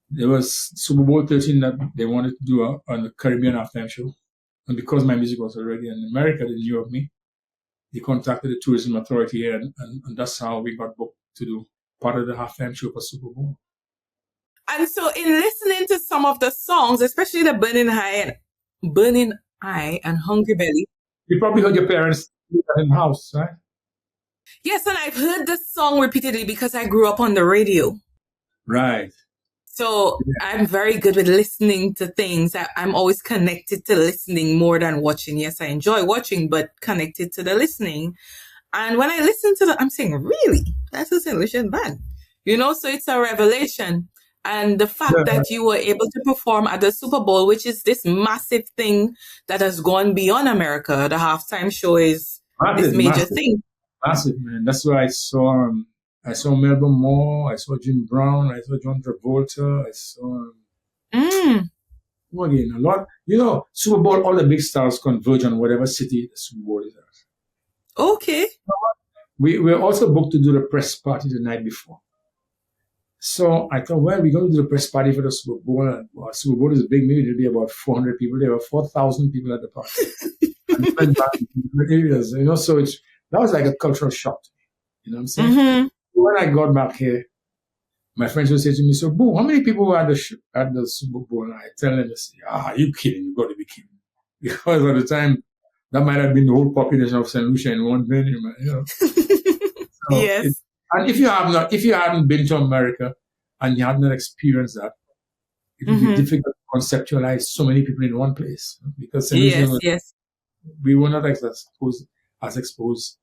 B: there was Super Bowl 13 that they wanted to do on the Caribbean halftime show. And because my music was already in America, they knew of me. They contacted the tourism authority here, and that's how we got booked to do part of the halftime show for Super Bowl.
A: And so in listening to some of the songs, especially the Burning Eye and Hungry Belly.
B: You probably heard your parents in the house, right?
A: Yes, and I've heard this song repeatedly because I grew up on the radio.
B: Right.
A: So I'm very good with listening to things. I'm always connected to listening more than watching. Yes, I enjoy watching, but connected to the listening. And when I listen to I'm saying, really? That's a Saint Lucian band. So it's a revelation. And the fact that you were able to perform at the Super Bowl, which is this massive thing that has gone beyond America. The halftime show is this major thing.
B: Massive, man. That's why I saw Melba Moore, I saw Jim Brown, I saw John Travolta, I saw again, a lot. Super Bowl, all the big stars converge on whatever city the Super Bowl is at.
A: Okay.
B: We were also booked to do the press party the night before. So I thought, well, we're going to do the press party for the Super Bowl. And, Super Bowl is big. Maybe there'll be about 400 people. There were 4,000 people at the party. And went back in different areas, So that was like a cultural shock to me. You know what I'm saying?
A: Mm-hmm.
B: When I got back here, my friends would say to me, so, Boo, how many people were at the Super Bowl? And I tell them, are you kidding? You got to be kidding. Because at the time, that might have been the whole population of Saint Lucia in one venue, man. So
A: yes.
B: And if you hadn't been to America and you had not experienced that, it would be difficult to conceptualize so many people in one place. Because we were not as exposed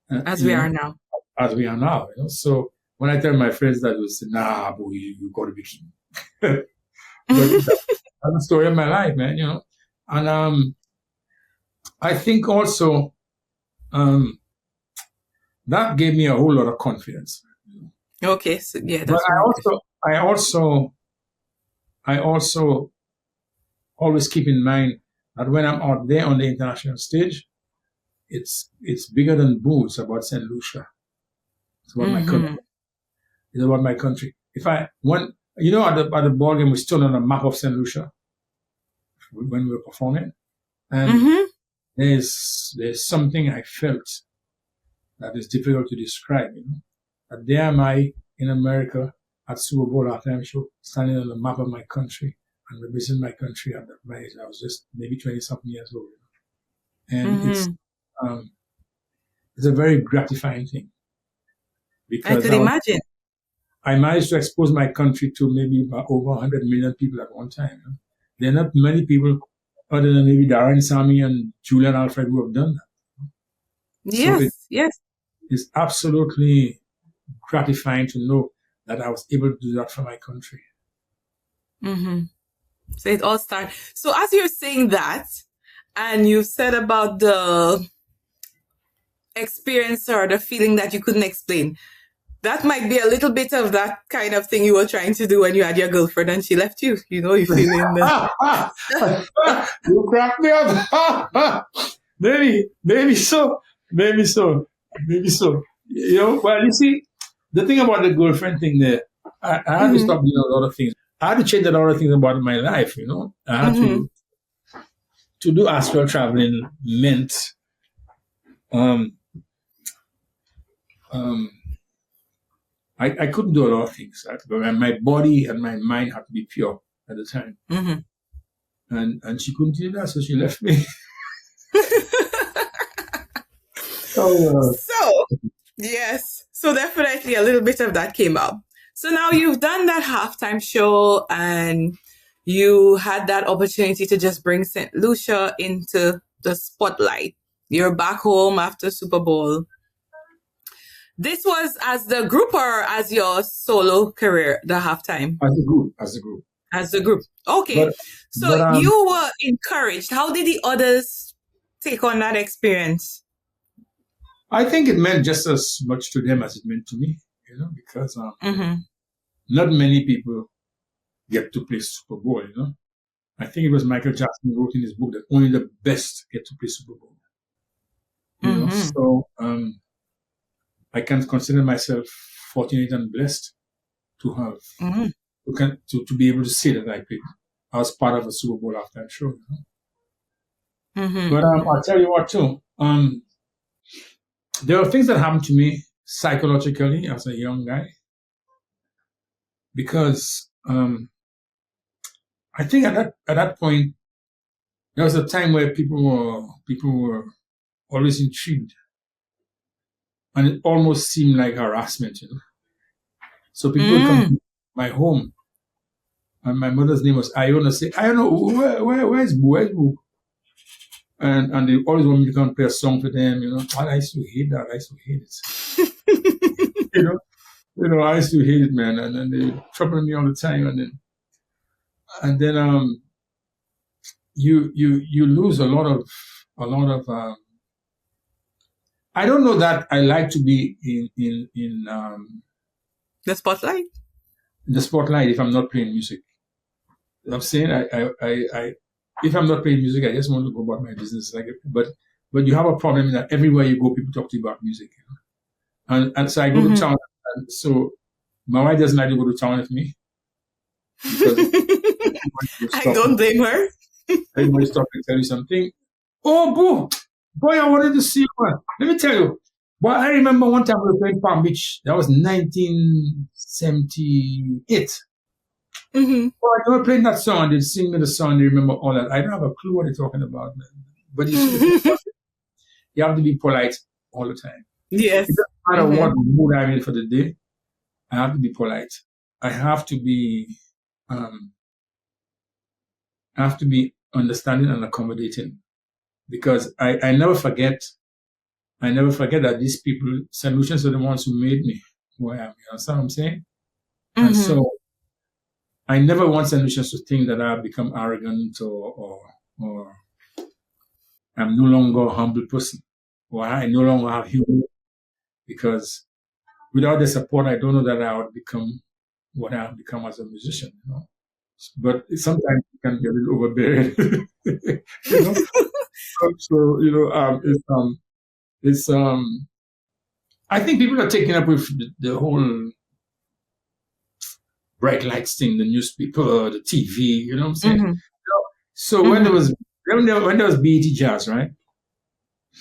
A: as we are now.
B: As we are now. So when I tell my friends that, they say, nah, boy, you got to be kidding. But that's the story of my life, man. And I think also that gave me a whole lot of confidence.
A: Okay, so yeah,
B: that's but I also always keep in mind that when I'm out there on the international stage, it's bigger than Boo. It's about Saint Lucia. It's about my country. It's about my country. At the ball game, we stood on a map of Saint Lucia when we were performing, and there's something I felt that is difficult to describe. That there am I in America at Super Bowl halftime show, standing on the map of my country and representing my country at that age. I was just maybe 20-something years old, and it's a very gratifying thing. Because
A: I could imagine.
B: I managed to expose my country to maybe about over 100 million people at one time. There are not many people other than maybe Darren Sammy and Julian Alfred who have done that.
A: Yes, yes.
B: It's absolutely gratifying to know that I was able to do that for my country.
A: So it all started. So as you're saying that, and you said about the experience or the feeling that you couldn't explain, that might be a little bit of that kind of thing you were trying to do when you had your girlfriend and she left you. You feeling that.
B: You cracked me up. Maybe so. Well, you see, the thing about the girlfriend thing there, I had to stop doing a lot of things. I had to change a lot of things about my life, I had to do astral traveling meant I couldn't do a lot of things. My body and my mind had to be pure at the time. And she couldn't do that, so she left me.
A: Yes. So definitely a little bit of that came up. So now you've done that halftime show and you had that opportunity to just bring Saint Lucia into the spotlight. You're back home after Super Bowl. This was as the group or as your solo career, the halftime?
B: As a group, as a group.
A: As the group. Okay. So you were encouraged. How did the others take on that experience?
B: I think it meant just as much to them as it meant to me, because not many people get to play Super Bowl, I think it was Michael Jackson wrote in his book that only the best get to play Super Bowl. So I can consider myself fortunate and blessed to have to be able to say that I was part of a Super Bowl halftime show. But I'll tell you what too. There are things that happened to me psychologically as a young guy because I think at that point there was a time where people were always intrigued, and it almost seemed like harassment, So people would come to my home, and my mother's name was Iona. Say, Iona, where's Boo? And they always want me to come and play a song for them, I used to hate that. I used to hate it. I used to hate it, man. And then they trouble me all the time. And then you lose a lot of I don't know that I like to be in
A: the spotlight.
B: The spotlight if I'm not playing music. I'm saying I if I'm not playing music, I just want to go about my business. But you have a problem in that everywhere you go, people talk to you about music. And so I go to town. And so my wife doesn't like to go to town with me.
A: I don't blame her.
B: Everybody stop and tell you something. Oh, boy, I wanted to see one. Let me tell you. Boy, I remember one time we were playing Palm Beach. That was 1978. Well, I never played that song. They sing me the song. They remember all that. I don't have a clue what they're talking about, man. But you have to be polite all the time.
A: Yes.
B: It doesn't matter what mood I'm in for the day. I have to be polite. I have to be understanding and accommodating, because I never forget. I never forget that these people, Saint Lucians, are the ones who made me who I am. You understand what I'm saying? And so I never want Saint Lucians to think that I've become arrogant or I'm no longer a humble person, or I no longer have humility, because without the support, I don't know that I would become what I have become as a musician. But sometimes it can be a little overbearing. So it's I think people are taking up with the whole bright lights thing, the newspaper, the TV, you know what I'm saying? So when there was BET Jazz, right?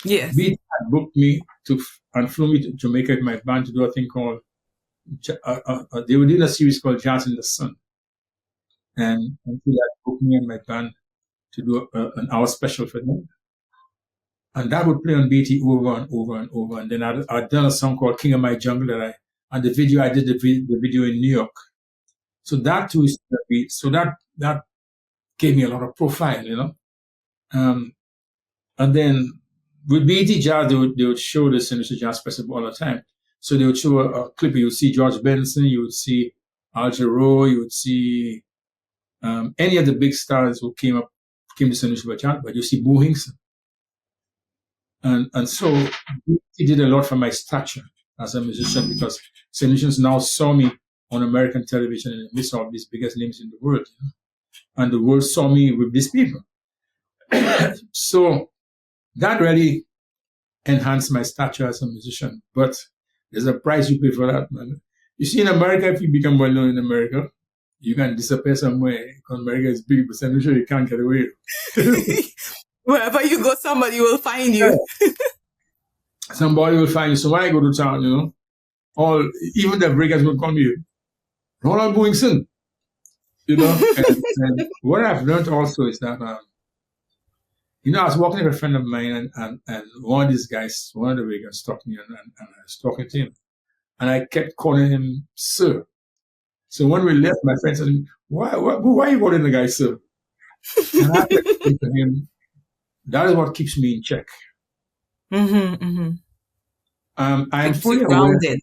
A: Yes.
B: BET had booked me and flew me to Jamaica with my band to do a thing called, they were doing a series called Jazz in the Sun. And so that booked me and my band to do an hour special for them. And that would play on BET over and over and over. And then I'd done a song called King of My Jungle and the video, I did the video in New York. So that too is the beat. So that gave me a lot of profile, And then with BET Jazz, they would show the Saint Lucian Jazz Festival all the time. So they would show a clip. You would see George Benson, you would see Al Jarreau, you would see any of the big stars who came to Saint Lucian Jazz, but you see Boo Hinkson. And so he did a lot for my stature as a musician, because Saint Lucians now saw me on American television in the midst of these biggest names in the world. And the world saw me with these people. So that really enhanced my stature as a musician. But there's a price you pay for that, man. You see, in America, if you become well known in America, you can disappear somewhere, because America is big, but Saint Lucia, you can't get away.
A: Wherever you go, somebody will find you.
B: Somebody will find you. So when I go to town, even the breakers will call me Ronald Hinkson. And what I've learned also is that, I was walking with a friend of mine, and one of these guys, one of the breakers, stopped me, and I was talking to him. And I kept calling him sir. So when we left, my friend said, why are you calling the guy sir? And I kept saying to him, that is what keeps me in check. I am
A: Keeps you
B: fully aware,
A: grounded.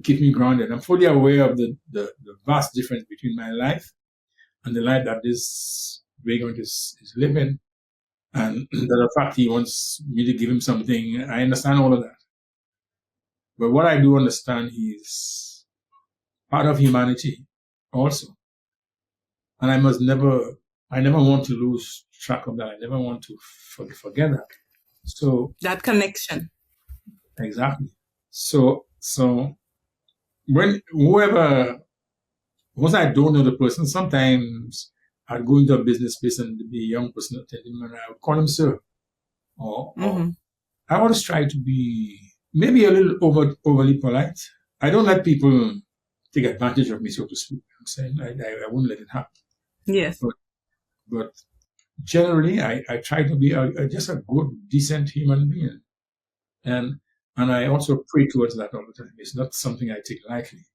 B: keep me grounded. I'm fully aware of the vast difference between my life and the life that this vagrant is living. And that the fact he wants me to give him something, I understand all of that. But what I do understand is part of humanity also. And I never want to lose track of that. I never want to forget that. So,
A: That connection.
B: exactly. So when whoever, once I don't know the person, sometimes I'd go into a business space and be a young person attending him and I would call him sir. Or I always try to be maybe a little overly polite. I don't let people take advantage of me, so to speak. I'm saying I won't let it happen.
A: Yes.
B: But generally, I try to be just a good, decent human being. And I also pray towards that all the time. It's not something I take lightly.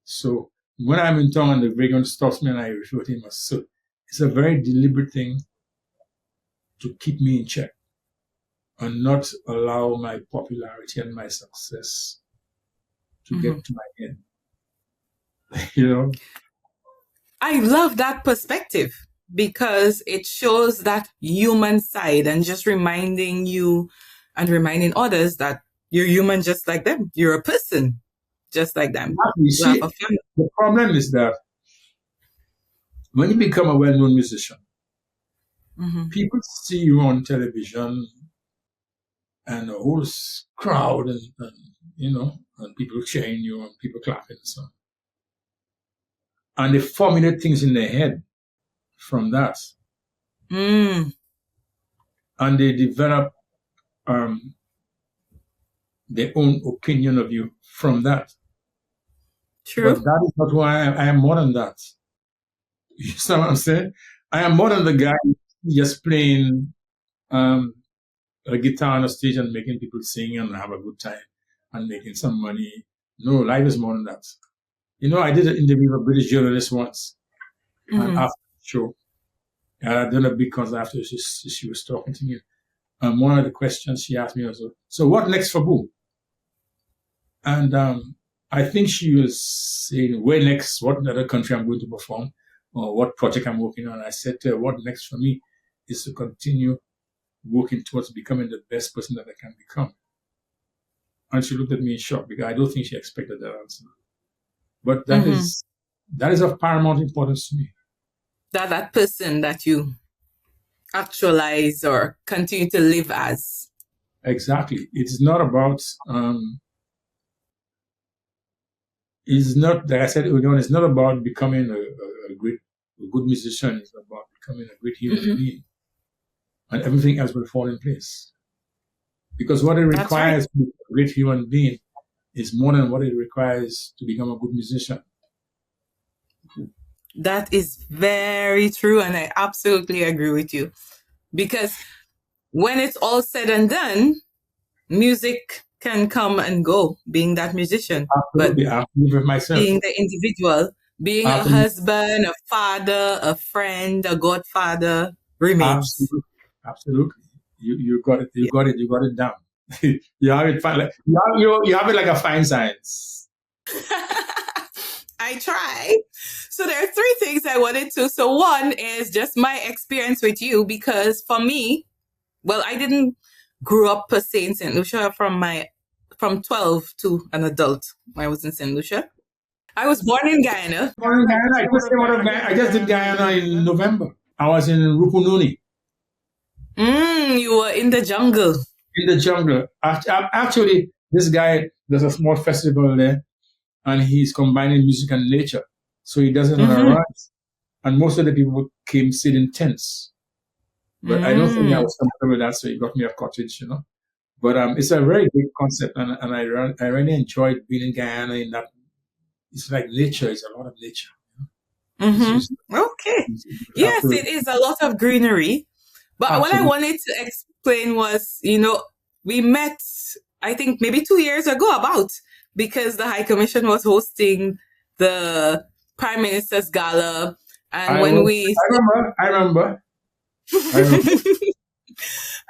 B: So when I'm in town and the vagrant stops me and I refer to him as sir, it's a very deliberate thing to keep me in check and not allow my popularity and my success to get to my head. You know?
A: I love that perspective because it shows that human side and just reminding you and reminding others that you're human just like them. You're a person just like them.
B: You see, the problem is that when you become a well-known musician, people see you on television and a whole crowd and you know, and people cheering you and people clapping and so on. And they formulate things in their head from that. And they develop their own opinion of you from that.
A: True.
B: But that is not who I am. I am more than that. You see what I'm saying? I am more than the guy just playing a guitar on a stage and making people sing and have a good time and making some money. No, life is more than that. You know, I did an interview with a British journalist once, and after the show, and I did a big concert after she was talking to me. And one of the questions she asked me was, so what next for Boo? And I think she was saying, where next? What other country I'm going to perform? Or what project I'm working on? I said to her, what next for me is to continue working towards becoming the best person that I can become. And she looked at me in shock because I don't think she expected that answer. But that is of paramount importance to me.
A: That person that you actualize or continue to live as.
B: Exactly. It's not about it's not, like I said earlier on, it's not about becoming a good musician. It's about becoming a great human being. And everything else will fall in place. Because what it requires to be a great human being is more than what it requires to become a good musician.
A: That is very true, and I absolutely agree with you. Because when it's all said and done, music can come and go, being that musician.
B: Absolutely.
A: But
B: I live with myself.
A: being the individual, being a husband, a father, a friend, a godfather remains.
B: Absolutely. You got it. You got it down. You have it fine. You have it like a fine science.
A: I try. So there are three things I wanted to. So one is just my experience with you, because for me, well, I didn't grow up per se in Saint Lucia from 12 to an adult. I was in Saint Lucia. I was born in Guyana.
B: I just did Guyana in November. I was in Rupununi.
A: You were in the jungle.
B: In the jungle. Actually, this guy, there's a small festival there, and he's combining music and nature. So he does it on a ranch. And most of the people came sit in tents. But I don't think I was comfortable with that, so he got me a cottage, you know. But it's a very big concept, and I really enjoyed being in Guyana in that. It's like nature. It's a lot of nature.
A: Okay. Yes, it is a lot of greenery. But what I wanted to explain was, you know, we met, I think maybe 2 years ago because the High Commission was hosting the Prime Minister's Gala. And
B: I remember.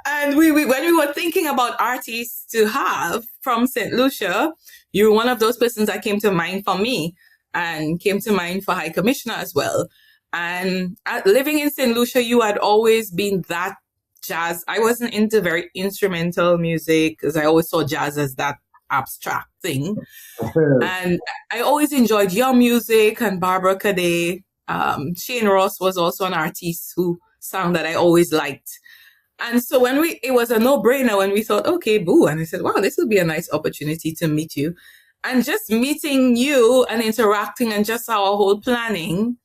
A: And when we were thinking about artists to have from Saint Lucia, you were one of those persons that came to mind for me and came to mind for High Commissioner as well. And living in Saint Lucia, you had always been that jazz. I wasn't into very instrumental music because I always saw jazz as that abstract thing. And I always enjoyed your music and Barbara Cadet. Shane Ross was also an artist who sang that I always liked. And so it was a no-brainer when we thought, okay, Boo. And I said, wow, this will be a nice opportunity to meet you. And just meeting you and interacting and just our whole planning,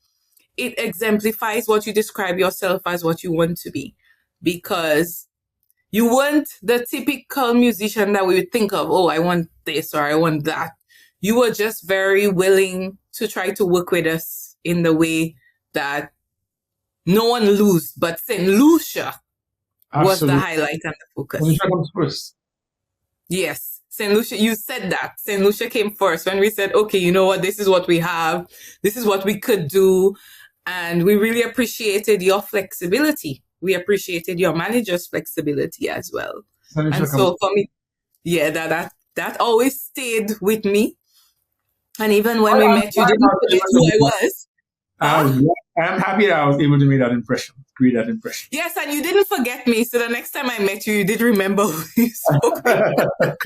A: it exemplifies what you describe yourself as what you want to be. Because you weren't the typical musician that we would think of, oh, I want this or I want that. You were just very willing to try to work with us in the way that no one lose, but Saint Lucia was the highlight and the focus.
B: Saint Lucia comes first.
A: Yes, Saint Lucia, you said that. Saint Lucia came first when we said, okay, you know what, this is what we have. This is what we could do. And we really appreciated your flexibility. We appreciated your manager's flexibility as well. And so for me, yeah, that always stayed with me. And even when we met, you didn't forget who I was.
B: I'm happy that I was able to make that impression, create that impression.
A: Yes, and you didn't forget me. So the next time I met you, you did remember who you spoke with.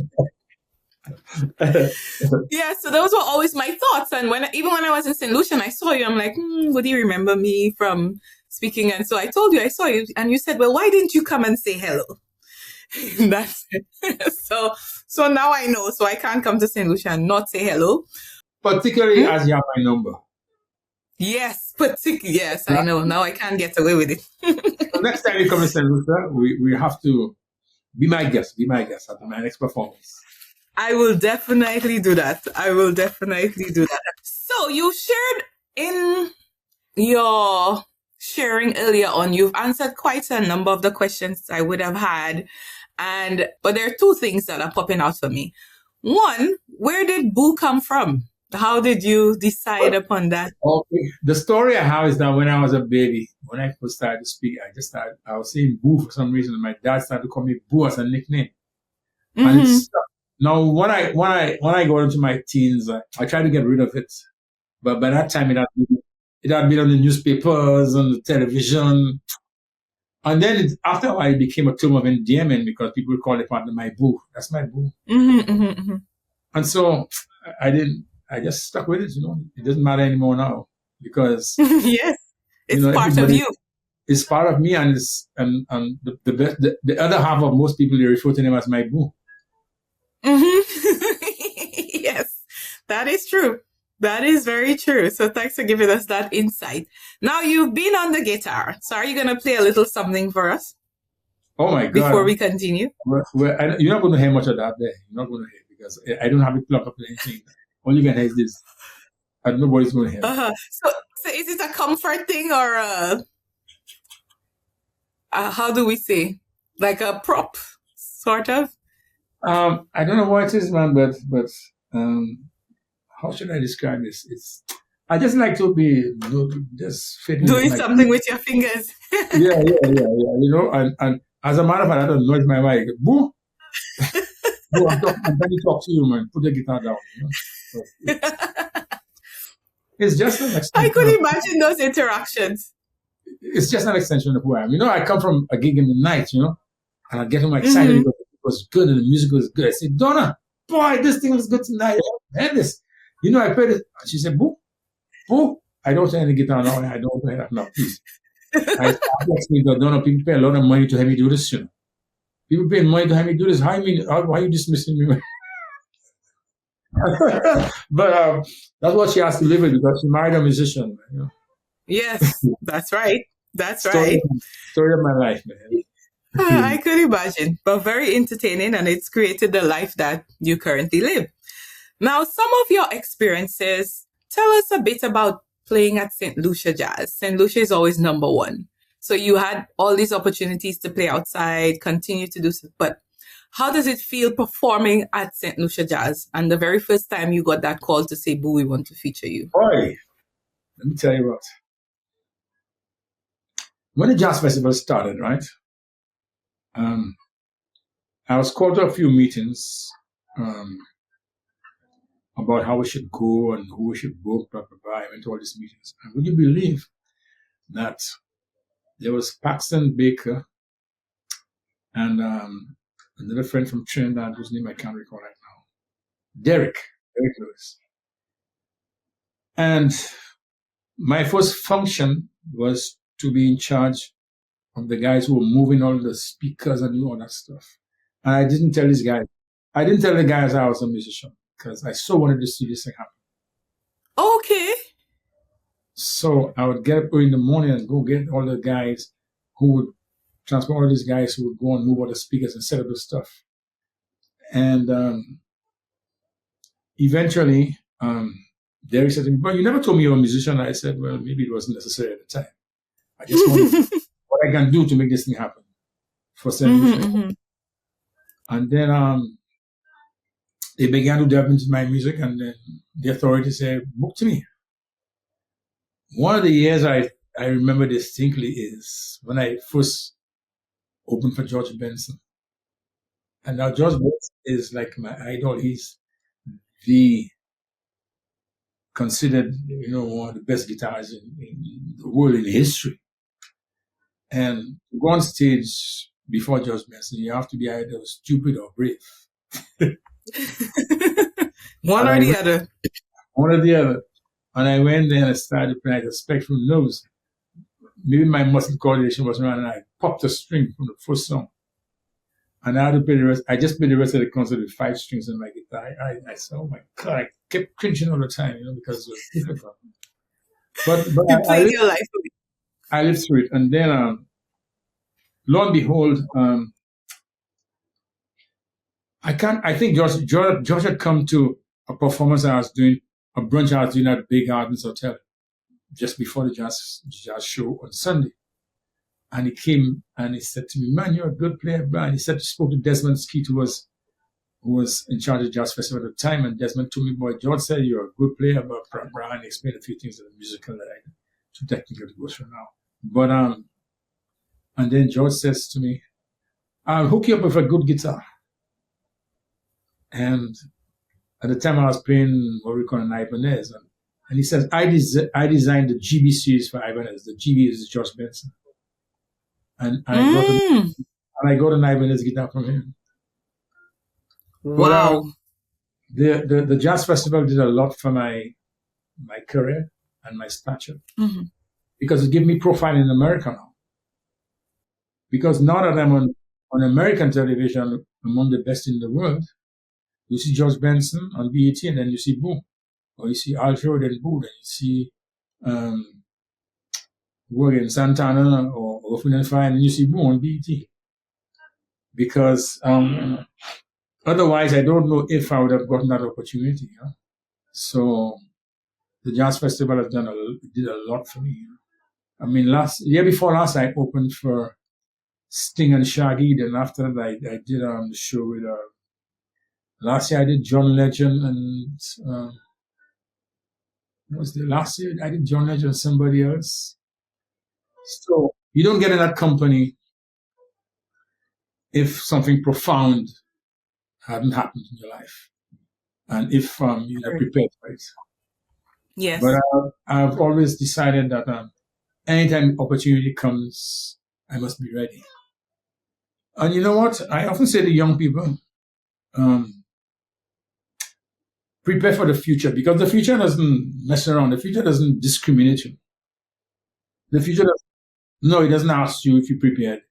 A: Yeah, so those were always my thoughts. And even when I was in St. Lucian, I saw you. I'm like, would you remember me from speaking? And so I told you I saw you, and you said, well, why didn't you come and say hello? That's it. So now I know. So I can't come to St. Lucia and not say hello.
B: Particularly as you have my number.
A: Yes, yes, I know. Now I can't get away with it.
B: So next time you come to St. Lucia, we have to be my guest at my next performance.
A: I will definitely do that. So you shared in your sharing earlier on, you've answered quite a number of the questions I would have had. But there are two things that are popping out for me. One, where did Boo come from? How did you decide upon that?
B: Okay. The story I have is that when I was a baby, when I first started to speak, I was saying Boo for some reason. My dad started to call me Boo as a nickname. Mm-hmm. And it's now, when I go into my teens, I try to get rid of it. But by that time, it had been on the newspapers, on the television. And then after a while, it became a term of endearment because people would call it part of my Boo. That's my Boo.
A: Mm-hmm, mm-hmm. And
B: so I just stuck with it, It doesn't matter anymore now because...
A: yes, it's part of you.
B: It's part of me, and the other half of most people, they refer to them as my Boo.
A: Mm-hmm. Yes, that is true. That is very true. So thanks for giving us that insight. Now you've been on the guitar. So are you going to play a little something for us?
B: Oh my God.
A: Before we continue?
B: Well, you're not going to hear much of that there. You're not going to hear because I don't have it plugged up to anything. All you can hear is this. And nobody's going to hear.
A: So is it a comfort thing or how do we say? Like a prop, sort of?
B: I don't know what it is, man, but how should I describe this? I just like to be just
A: doing something with your fingers.
B: yeah. And as a matter of fact, I don't know it's my mic. Boo! Boo, I'm trying to talk to you, man. Put the guitar down. So it's just an extension.
A: I could imagine those interactions.
B: It's just an extension of who I am. I come from a gig in the night, and I get him excited because it was good and the music was good. I said, Donna, boy, this thing was good tonight. I had this. I played it. She said, Boo, I don't play any guitar now. I don't play that now, please. I asked me, Donna, people pay a lot of money to have me do this, People pay money to have me do this. Why are you dismissing me? But that's what she has to live with because she married a musician.
A: Yes, that's right. Story
B: of my life, man.
A: I could imagine, but very entertaining, and it's created the life that you currently live. Now, some of your experiences, tell us a bit about playing at Saint Lucia Jazz. Saint Lucia is always number one. So you had all these opportunities to play outside, continue to do so, but how does it feel performing at Saint Lucia Jazz? And the very first time you got that call to say, Boo, we want to feature you.
B: Boy, let me tell you what. When the jazz festival started, right? I was called to a few meetings about how we should go and who we should book, blah, blah, blah. I went to all these meetings. And would you believe that there was Paxton Baker and another friend from Trinidad whose name I can't recall right now, Derek Lewis. And my first function was to be in charge of the guys who were moving all the speakers and all that stuff. And I didn't tell these guys. I didn't tell the guys I was a musician because I so wanted to see this thing happen.
A: Okay.
B: So I would get up early in the morning and go get all the guys who would transport all these guys who would go and move all the speakers and set up the stuff. And eventually, Derek said to me, "But you never told me you were a musician." I said, "Well, maybe it wasn't necessary at the time. I just wanted what I can do to make this thing happen for Saint Lucian." And then they began to delve into my music, and then the authorities said, "Book to me." One of the years I remember distinctly is when I first opened for George Benson. And now George Benson is like my idol. He's considered, one of the best guitarists in the world in history. And to go on stage before George Benson, you have to be either stupid or brave.
A: One or the other.
B: One or the other. And I went there and I started playing the spectrum notes. Maybe my muscle coordination was wrong, and I popped a string from the first song. And I had to play the rest. I just played the rest of the concert with 5 strings on my guitar. I said, "Oh my God!" I kept cringing all the time, because it was difficult. But
A: you played your life.
B: I lived through it, and then lo and behold, I think George had come to a performance I was doing, a brunch I was doing at Big Gardens Hotel just before the jazz show on Sunday. And he came and he said to me, "Man, you're a good player, Brian." He spoke to Desmond Skeet, who was in charge of the Jazz Festival at the time. And Desmond told me, "Boy, George said you're a good player," but Brian explained a few things that are musical that I'm too technical to go through now. But and then George says to me, "I'll hook you up with a good guitar." And at the time I was playing what we call an Ibanez. And he says, I designed the GB series for Ibanez. The GB is George Benson. And I got an Ibanez guitar from him.
A: Wow.
B: But, the Jazz Festival did a lot for my career and my stature. Because it gave me profile in America now. Because now that I'm on American television, among the best in the world, you see George Benson on BET, and then you see Boom. Or you see Al Jordan, Boom, and you see William Santana or Orphan and Fine, and you see Boom on BET. Because otherwise, I don't know if I would have gotten that opportunity. So the Jazz Festival has did a lot for me. I mean, year before last, I opened for Sting and Shaggy. Then after that, I did the show with. Last year I did John Legend and what was the last year I did John Legend and somebody else. So you don't get in that company if something profound hadn't happened in your life, and if you're not prepared for it.
A: Yes.
B: But I've always decided that anytime opportunity comes, I must be ready. And you know what? I often say to young people, prepare for the future, because the future doesn't mess around. The future doesn't discriminate you. The future it doesn't ask you if you're prepared.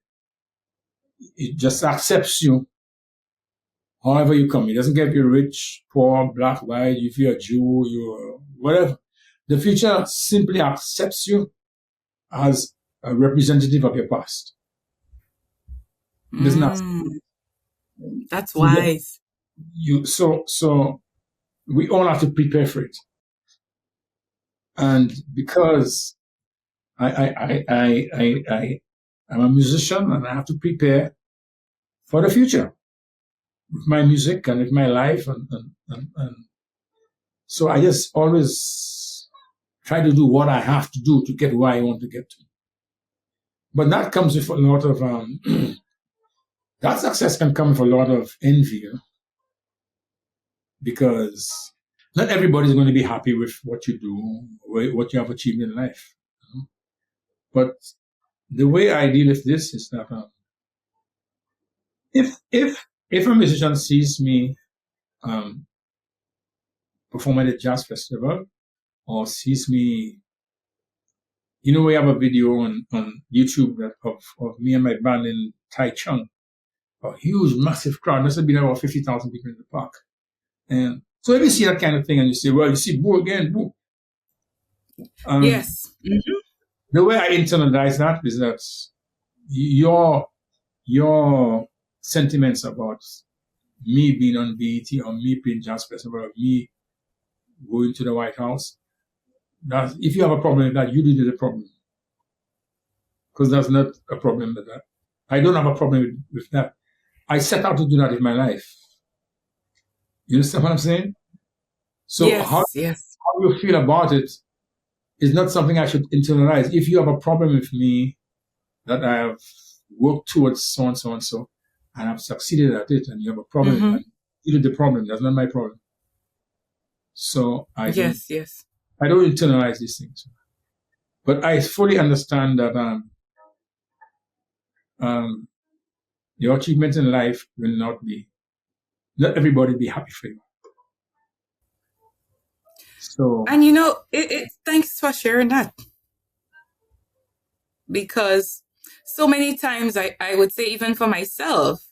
B: It just accepts you however you come. It doesn't get you rich, poor, black, white, if you're a Jew, you're whatever. The future simply accepts you as a representative of your past. It doesn't ask you.
A: That's wise.
B: So we all have to prepare for it. And because I'm a musician and I have to prepare for the future with my music and with my life. And so I just always try to do what I have to do to get where I want to get to. But that comes with a lot of that success can come with a lot of envy, because not everybody's going to be happy with what you do, what you have achieved in life. But the way I deal with this is that if a musician sees me perform at a jazz festival, or sees me, we have a video on YouTube of me and my band in Taichung, a huge, massive crowd. Must have been about 50,000 people in the park. And so if you see that kind of thing and you say, well, you see Boo again, Boo.
A: Yes. Mm-hmm.
B: The way I internalize that is that your sentiments about me being on BET or me playing jazz festival or me going to the White House, that if you have a problem with that, you do the problem. Because that's not a problem with that. I don't have a problem with that. I set out to do that in my life. You understand what I'm saying? So
A: yes,
B: how you feel about it is not something I should internalize. If you have a problem with me that I have worked towards so and so and so, and I've succeeded at it, and you have a problem,
A: mm-hmm.
B: you did the problem. That's not my problem. So I don't internalize these things. But I fully understand that your achievements in life will not everybody be happy for you. So,
A: and thanks for sharing that, because so many times I would say, even for myself,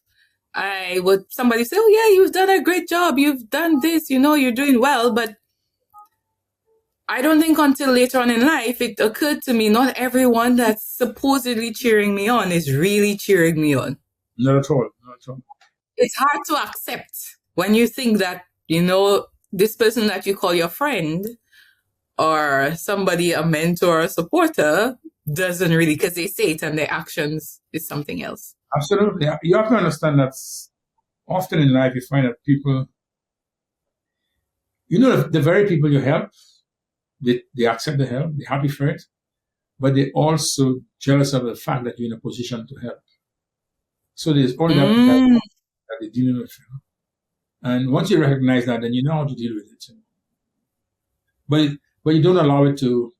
A: somebody say, oh yeah, you've done a great job, you've done this, you're doing well, but I don't think until later on in life it occurred to me not everyone that's supposedly cheering me on is really cheering me on.
B: Not at all.
A: It's hard to accept when you think that, this person that you call your friend or somebody, a mentor, a supporter, doesn't really, because they say it and their actions is something else.
B: Absolutely. You have to understand that often in life you find that people, the very people you help, they accept the help, they're happy for it, but they're also jealous of the fact that you're in a position to help. So there's all that they're dealing with. And once you recognize that, then you know how to deal with it. But you don't allow it to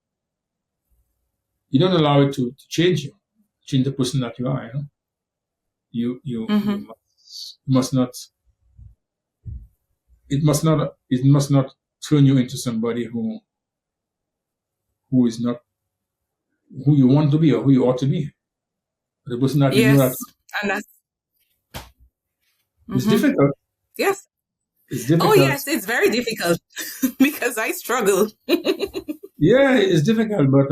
B: change you, change the person that you are. You must not. It must not turn you into somebody who is not who you want to be or who you ought to be. The person that you know that,
A: and that's
B: it's difficult.
A: Yes.
B: It's difficult.
A: Oh yes, it's very difficult because I struggle.
B: Yeah, it's difficult, but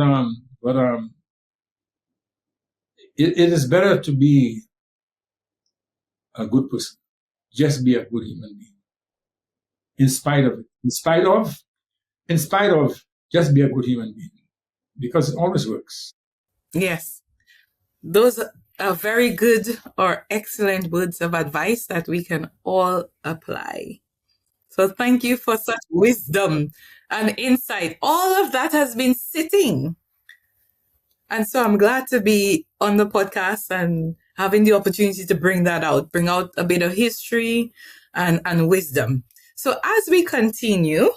B: it is better to be a good person. Just be a good human being. In spite of, just be a good human being, because it always works.
A: Yes, those are very good or excellent words of advice that we can all apply. So thank you for such wisdom and insight. All of that has been sitting. And so I'm glad to be on the podcast and having the opportunity to bring out a bit of history and wisdom. So as we continue,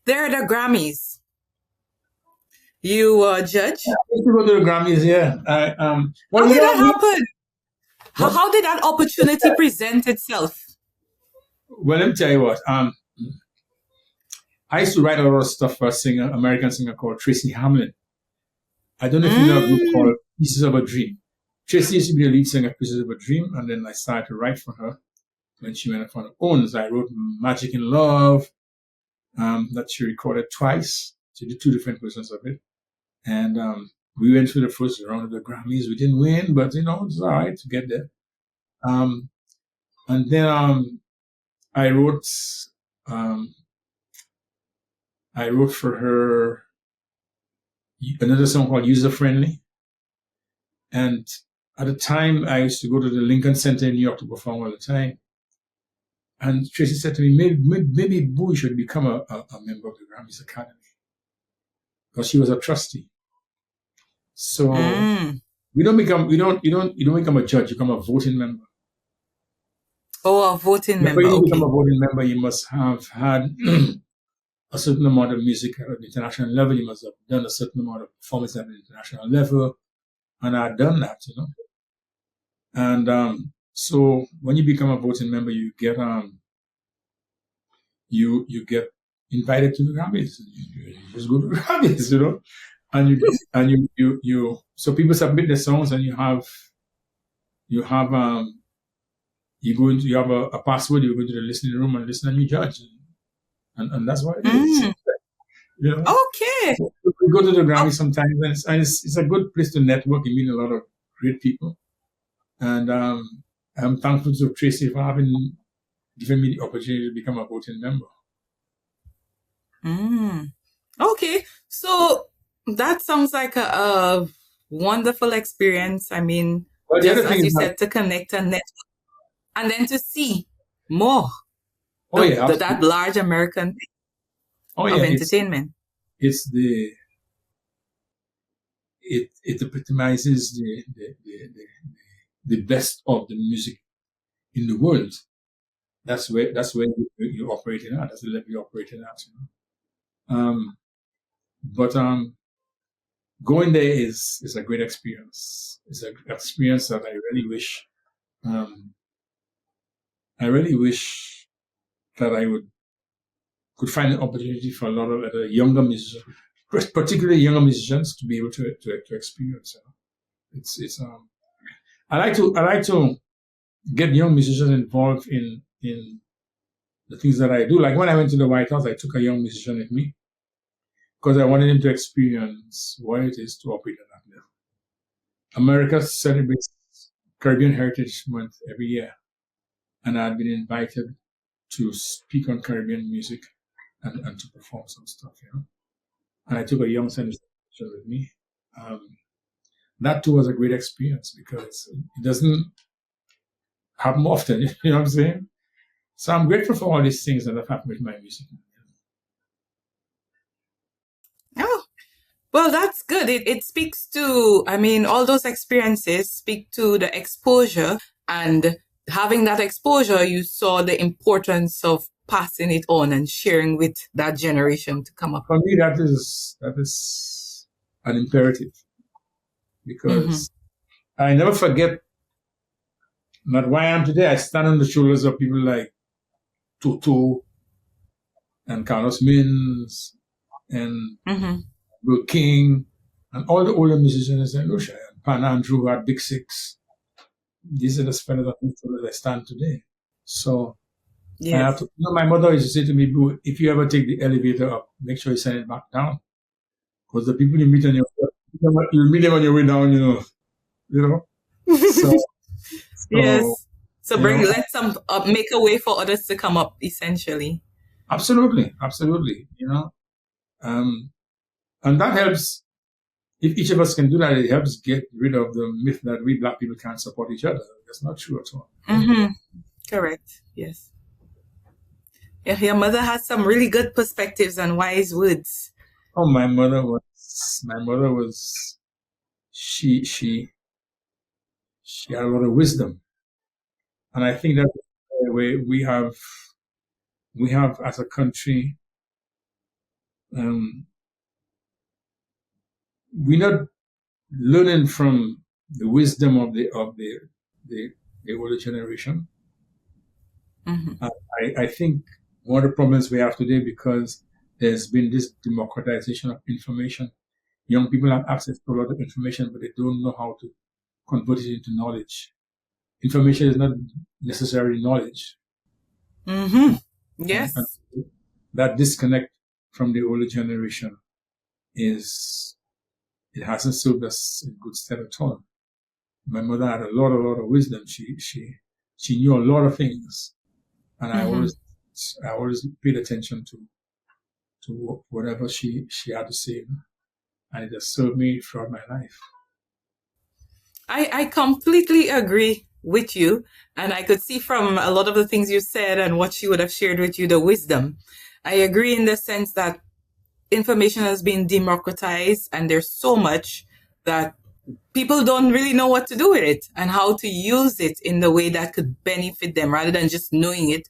A: there are the Grammys. You judge?
B: Yeah, let's go to the Grammys, yeah.
A: How did that happen? How did that opportunity present itself?
B: Well, let me tell you what. I used to write a lot of stuff for American singer called Tracy Hamlin. I don't know if you know a group called Pieces of a Dream. Tracy used to be the lead singer of Pieces of a Dream, and then I started to write for her when she went off on her own. So I wrote Magic in Love, that she recorded twice. She did 2 different versions of it. And we went through the first round of the Grammys. We didn't win, but, it was all right to get there. And then I wrote for her another song called User Friendly. And at the time, I used to go to the Lincoln Center in New York to perform all the time. And Tracy said to me, maybe Boo should become a member of the Grammys Academy, because she was a trustee. So You don't become a judge. You become a voting member.
A: Oh, a voting member.
B: Before you
A: Okay.
B: become a voting member, you must have had a certain amount of music at an international level. You must have done a certain amount of performance at an international level, and I've done that, And so when you become a voting member, you get you get invited to the Grammys. You just go to the Grammys, and you so people submit their songs, and you have you have a password. You go to the listening room and listen, and you judge, and that's what it is.
A: Okay.
B: So we go to the Grammys sometimes, and it's a good place to network. You meet a lot of great people, and I'm thankful to Tracy for having given me the opportunity to become a voting member.
A: Okay, so that sounds like a wonderful experience. I mean,
B: Well,
A: just as you said, to connect and network, and then to see more. That large American thing of entertainment.
B: It epitomizes the best of the music in the world. That's where you're operating at. That's the level you're operating at. But going there is a great experience. It's an experience that I really wish. I really wish that I could find an opportunity for a lot of other younger musicians, particularly younger musicians, to be able to experience. I like to get young musicians involved in the things that I do. Like when I went to the White House, I took a young musician with me because I wanted him to experience what it is to operate at that level. America celebrates Caribbean Heritage Month every year, and I'd been invited to speak on Caribbean music and to perform some stuff, And I took a young musician with me. That too was a great experience because it doesn't happen often, you know what I'm saying? So I'm grateful for all these things that have happened with my music.
A: Oh, well, that's good. It speaks to, I mean, all those experiences speak to the exposure, and having that exposure, you saw the importance of passing it on and sharing with that generation to come up.
B: For me, that is an imperative because I never forget not why I am today. I stand on the shoulders of people like Tutu and Carlos Mins and Will King and all the older musicians in Saint Lucia, and Pan Andrew who had Big Six. These are the spenders of whose I stand today. So I have to, my mother used to say to me, if you ever take the elevator up, make sure you send it back down. Because the people you meet on you meet them on your way down, So,
A: yes. So let some make a way for others to come up, essentially.
B: Absolutely. And that helps. If each of us can do that, it helps get rid of the myth that we Black people can't support each other. That's not true at all.
A: Correct. Yes. Yeah, your mother has some really good perspectives and wise words.
B: Oh, my mother was she had a lot of wisdom, and I think that's the way we have as a country. We're not learning from the wisdom of the older generation. I think one of the problems we have today, because there's been this democratization of information. Young people have access to a lot of information, but they don't know how to convert it into knowledge. Information is not necessarily knowledge.
A: Yes.
B: And that disconnect from the older generation it hasn't served us in good stead at all. My mother had a lot of wisdom. She knew a lot of things, and I always paid attention to whatever she had to say, and it has served me throughout my life.
A: I completely agree with you, and I could see from a lot of the things you said and what she would have shared with you, the wisdom. I agree in the sense that information has been democratized, and there's so much that people don't really know what to do with it and how to use it in the way that could benefit them rather than just knowing it.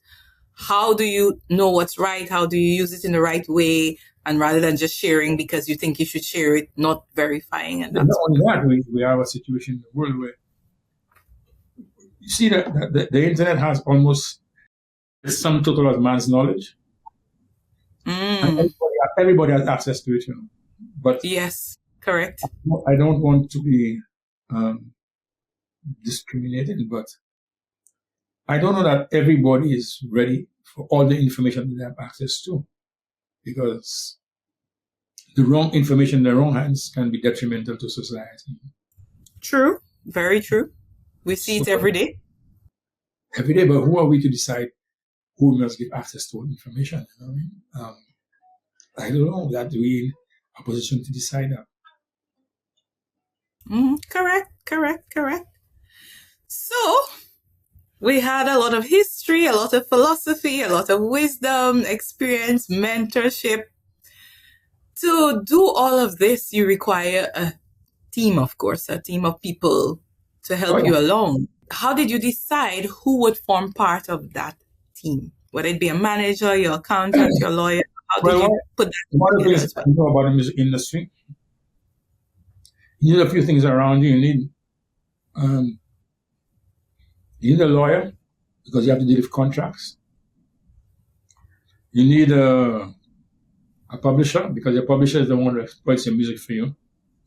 A: How do you know what's right? How do you use it in the right way? And rather than just sharing because you think you should share it, not verifying and
B: And
A: that.
B: not only that, we have a situation in the world where you see that the internet has almost the sum total of man's knowledge. And everybody has access to it, you know. But
A: yes, correct.
B: I don't want to be discriminating, but I don't know that everybody is ready for all the information that they have access to, because the wrong information in the wrong hands can be detrimental to society.
A: True. Very true. We see it every day.
B: Every day, but who are we to decide who must give access to information? You know what I mean? I don't know that we're in a position to decide that.
A: Correct. So, we had a lot of history, a lot of philosophy, a lot of wisdom, experience, mentorship. To do all of this, you require a team, of course, a team of people to help you along. How did you decide who would form part of that team? Would it be a manager, your accountant, your lawyer? How did you put that together?
B: One of the things I know about the music industry, you need a few things around you. You need a lawyer because you have to deal with contracts. You need a publisher because your publisher is the one that exploits your music for you.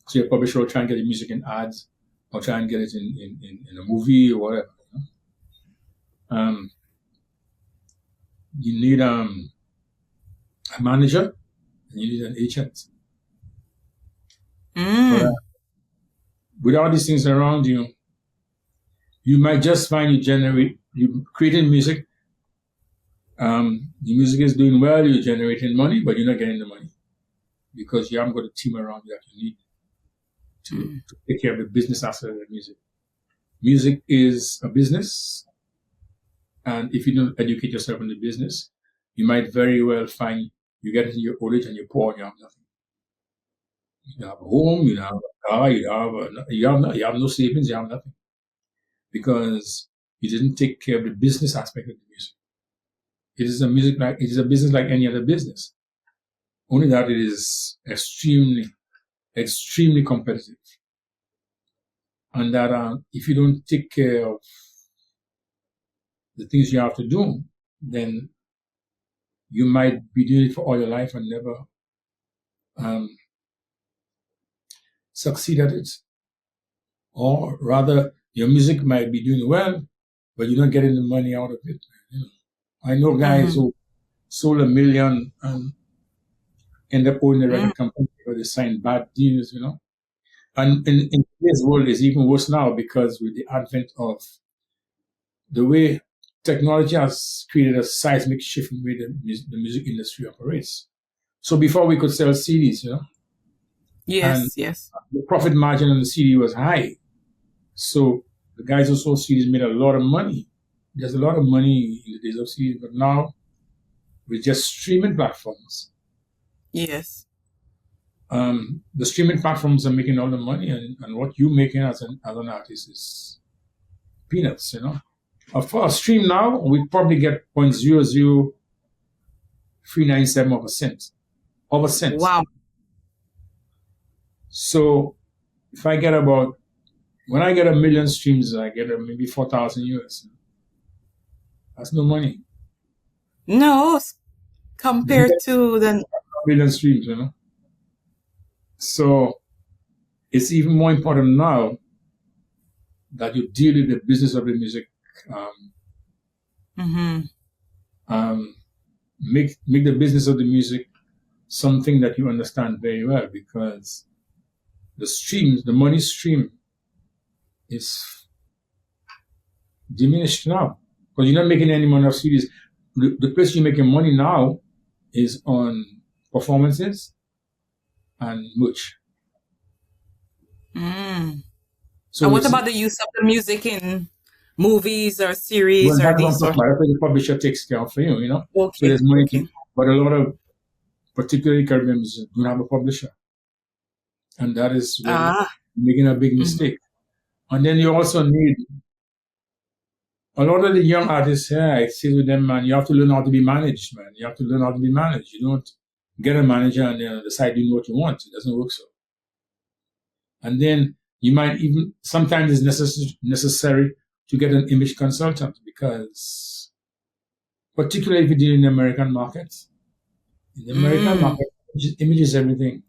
B: So your publisher will try and get your music in ads or try and get it in a movie or whatever. You know? You need a manager and you need an agent. But, with all these things around you, you might just find you creating music. The music is doing well, you're generating money, but you're not getting the money because you haven't got a team around you that you need to take care of the business aspect of the music. Music is a business, and if you don't educate yourself in the business, you might very well find you get into your old age and you're poor and you have nothing. You have a home, you have a car, you have no savings, you have nothing because you didn't take care of the business aspect of the music. It is a business like any other business. Only that it is extremely, extremely competitive. And that if you don't take care of the things you have to do, then you might be doing it for all your life and never succeed at it. Or rather, your music might be doing well, but you're not getting the money out of it. You know? I know guys who sold $1 million and end up owning a record company because they signed bad deals, you know. And in today's world, it's even worse now because with the advent of the way technology has created a seismic shift in the way the music industry operates. So before we could sell CDs, you know.
A: Yes.
B: The profit margin on the CD was high. So the guys who sold CDs made a lot of money. There's a lot of money in the days of CDs, but now with just streaming platforms.
A: Yes.
B: The streaming platforms are making all the money, and what you're making as an artist is peanuts, you know. For a stream now, we probably get 0.00397 of a cent.
A: Wow.
B: So if I get when I get 1 million streams, I get maybe 4,000 US. That's no money.
A: No, compared to the
B: 1 million streams, you know. So it's even more important now that you deal with the business of the music. Make the business of the music something that you understand very well, because the money stream is diminished now because you're not making any money off CDs. The place you're making money now is on performances and merch.
A: So what about the use of the music in movies or series or these sort of?
B: The publisher takes care of for you, you know.
A: Okay.
B: So there's money, but a lot of particularly Caribbean musicians don't have a publisher, and that is making a big mistake. And then you also need a lot of the young artists here. I say to them, man, you have to learn how to be managed, man. You have to learn how to be managed. You don't get a manager and then decide doing what you want. It doesn't work so. And then you might even, sometimes it's necessary to get an image consultant, because particularly if you deal in the American market, in the American market, image is everything.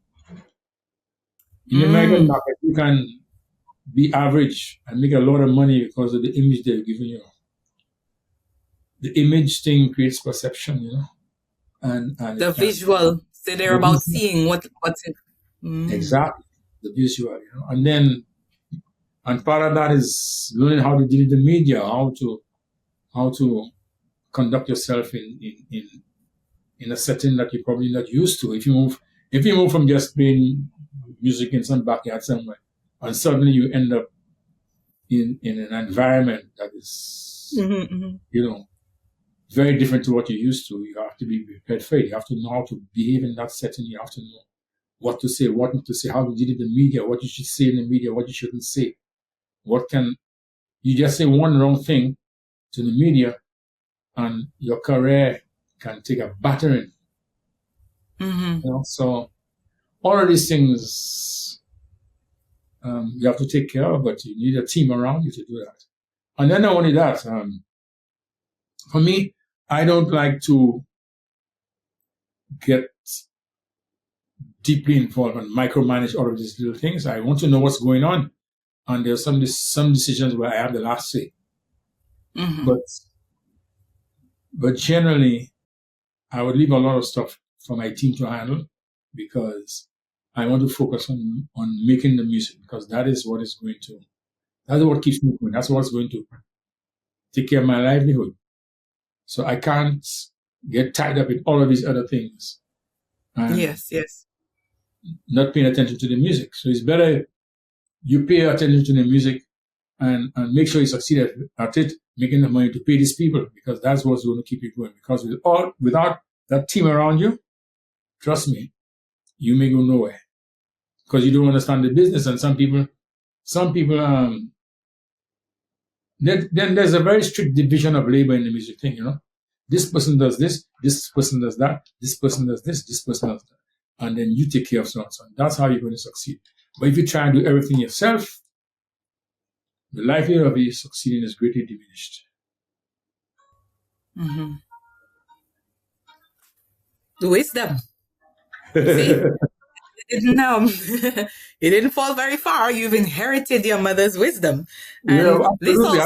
B: In the American market, you can be average and make a lot of money because of the image they're giving you. The image thing creates perception, you know, and
A: the visual. So they're about seeing what's in.
B: Exactly, the visual, you know, and part of that is learning how to deal with the media, how to conduct yourself in a setting that you're probably not used to. If you move from just playing music in some backyard somewhere, and suddenly you end up in an environment that is, you know, very different to what you're used to. You have to be prepared for it. You have to know how to behave in that setting. You have to know what to say, what not to say, how to deal with the media, what you should say in the media, what you shouldn't say. You just say one wrong thing to the media and your career can take a battering. You know, so all of these things you have to take care of, but you need a team around you to do that. And then not only that, for me, I don't like to get deeply involved and micromanage all of these little things. I want to know what's going on. And there's some decisions where I have the last say. But generally, I would leave a lot of stuff for my team to handle, because I want to focus on making the music, because that's what keeps me going. That's what's going to take care of my livelihood. So I can't get tied up in all of these other things.
A: Yes.
B: Not paying attention to the music. So it's better you pay attention to the music and make sure you succeed at it, making the money to pay these people, because that's what's going to keep you going. Because without that team around you, trust me, you may go nowhere, because you don't understand the business. And some people, then there's a very strict division of labor in the music thing, you know. This person does this person does that, this person does this person does that. And then you take care of so and so. That's how you're going to succeed. But if you try and do everything yourself, the likelihood of you succeeding is greatly diminished.
A: The wisdom. See? You didn't fall very far. You've inherited your mother's wisdom. And this also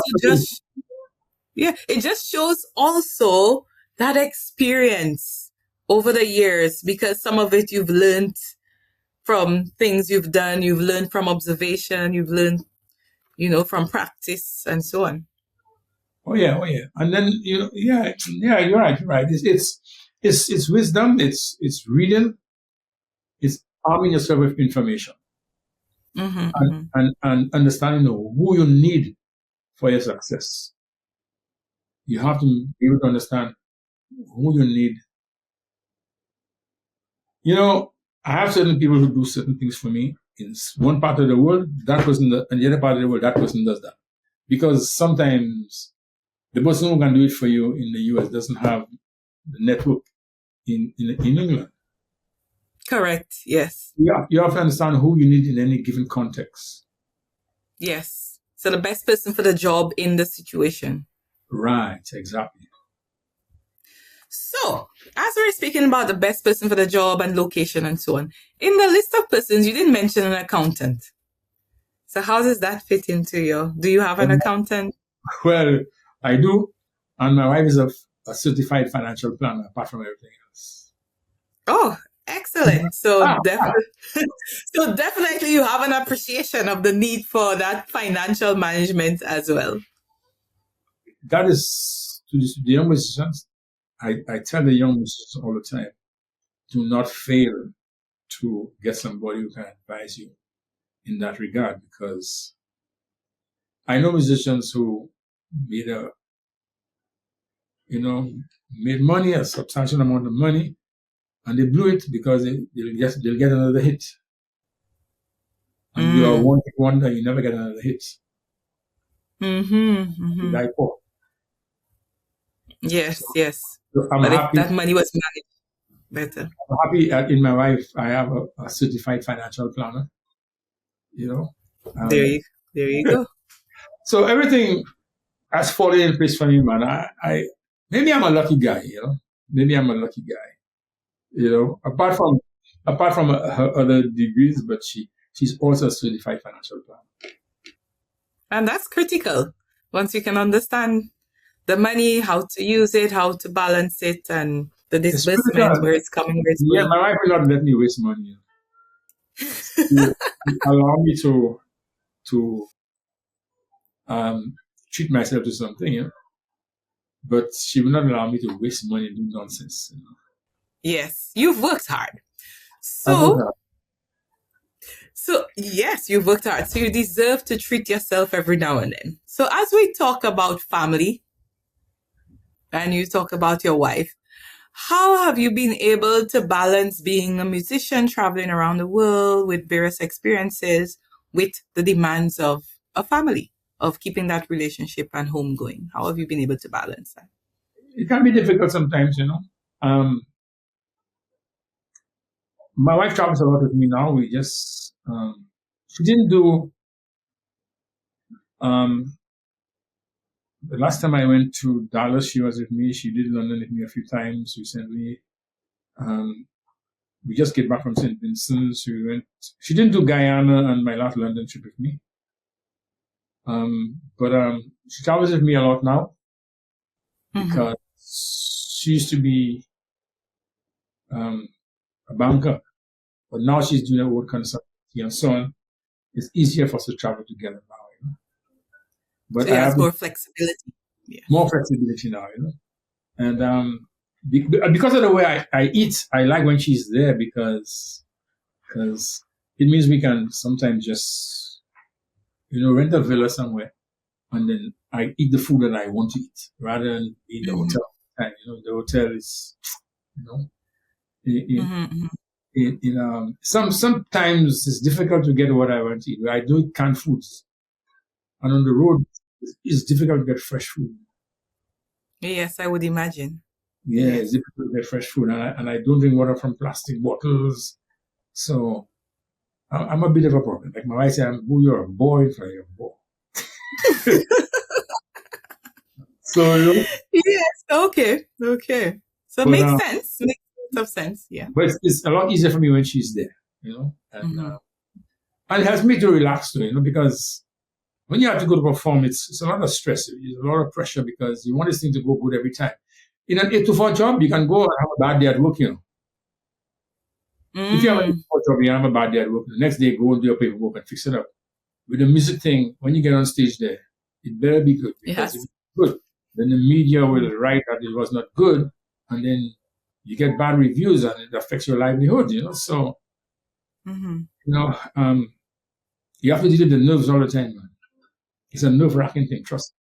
A: it just shows also that experience over the years, because some of it you've learned from things you've done, you've learned from observation, you've learned, you know, from practice and so on.
B: Oh yeah. And then, you know, you're right. It's wisdom, it's reading, it's arming yourself with information, and understanding who you need for your success. You have to be able to understand who you need. You know, I have certain people who do certain things for me in one part of the world, that person does, and the other part of the world, that person does that. Because sometimes the person who can do it for you in the US doesn't have the network in England.
A: Correct, yes.
B: You have to understand who you need in any given context.
A: Yes. So the best person for the job in the situation.
B: Right, exactly.
A: So, as we're speaking about the best person for the job and location and so on, in the list of persons, you didn't mention an accountant. So how does that fit into you? Do you have an accountant?
B: Well, I do. And my wife is a certified financial planner, apart from everything else.
A: Oh, excellent. So definitely you have an appreciation of the need for that financial management as well.
B: That is, to the young musicians, I tell the young musicians all the time, do not fail to get somebody who can advise you in that regard, because I know musicians who made money, a substantial amount of money, and they blew it because they'll get another hit. And you are one hit wonder, you never get another hit. You die poor.
A: Yes,
B: So,
A: yes.
B: I'm
A: But if
B: happy.
A: that money was managed better.
B: I'm happy in my wife. I have a certified financial planner. You know,
A: There you go.
B: so everything has fallen in place for me, man. I maybe I'm a lucky guy. You know, maybe I'm a lucky guy. You know, apart from her other degrees, but she's also a certified financial planner.
A: And that's critical. Once you can understand the money, how to use it, how to balance it, and the
B: It's
A: disbursement,
B: critical.
A: where it's coming, where it's
B: Yeah,
A: going.
B: my wife will not let me waste money. She will allow me to treat myself to something, you know, but she will not allow me to waste money and do nonsense. You know.
A: Yes, you've worked hard.
B: I work
A: So,
B: hard.
A: yes, you've worked hard. So you deserve to treat yourself every now and then. So as we talk about family and you talk about your wife, how have you been able to balance being a musician, traveling around the world with various experiences, with the demands of a family, of keeping that relationship and home going? How have you been able to balance that?
B: It can be difficult sometimes, you know. My wife travels a lot with me now. We just she didn't do the last time I went to Dallas, she was with me. She did London with me a few times recently. We just came back from St. Vincent. So we went. She didn't do Guyana and my last London trip with me. But she travels with me a lot now because she used to be a banker, but now she's doing her own consultancy and so on. It's easier for us to travel together now, you know. But
A: So
B: I
A: it has
B: have
A: more flexibility. Yeah.
B: more flexibility now, you know. And because of the way I eat, I like when she's there because it means we can sometimes just, you know, rent a villa somewhere and then I eat the food that I want to eat rather than in the hotel. And, you know, the hotel is, you know, sometimes it's difficult to get what I want to eat. I do canned foods, and on the road, it's difficult to get fresh food.
A: Yes, I would imagine.
B: Yeah,
A: Yes.
B: it's difficult to get fresh food, and I don't drink water from plastic bottles. So I'm a bit of a problem. Like my wife said, "You're a boy, for you're a boy." So you know,
A: Yes. Okay. So it
B: but
A: makes sense. Makes lots of sense. Yeah.
B: but it's a lot easier for me when she's there, you know, and it helps me to relax too, you know, because when you have to go to perform, it's a lot of stress, it's a lot of pressure because you want this thing to go good every time. In an 8 to 4 job, you can go and have a bad day at work, you know. If you have an 8 to 4 job, you have a bad day at work, the next day go and do your paperwork and fix it up. With the music thing, when you get on stage there, it better be good because if it's good, then the media will write that it was not good, and then you get bad reviews and it affects your livelihood, you know. So, you know, you have to deal with the nerves all the time, man. It's a nerve-wracking thing, trust me.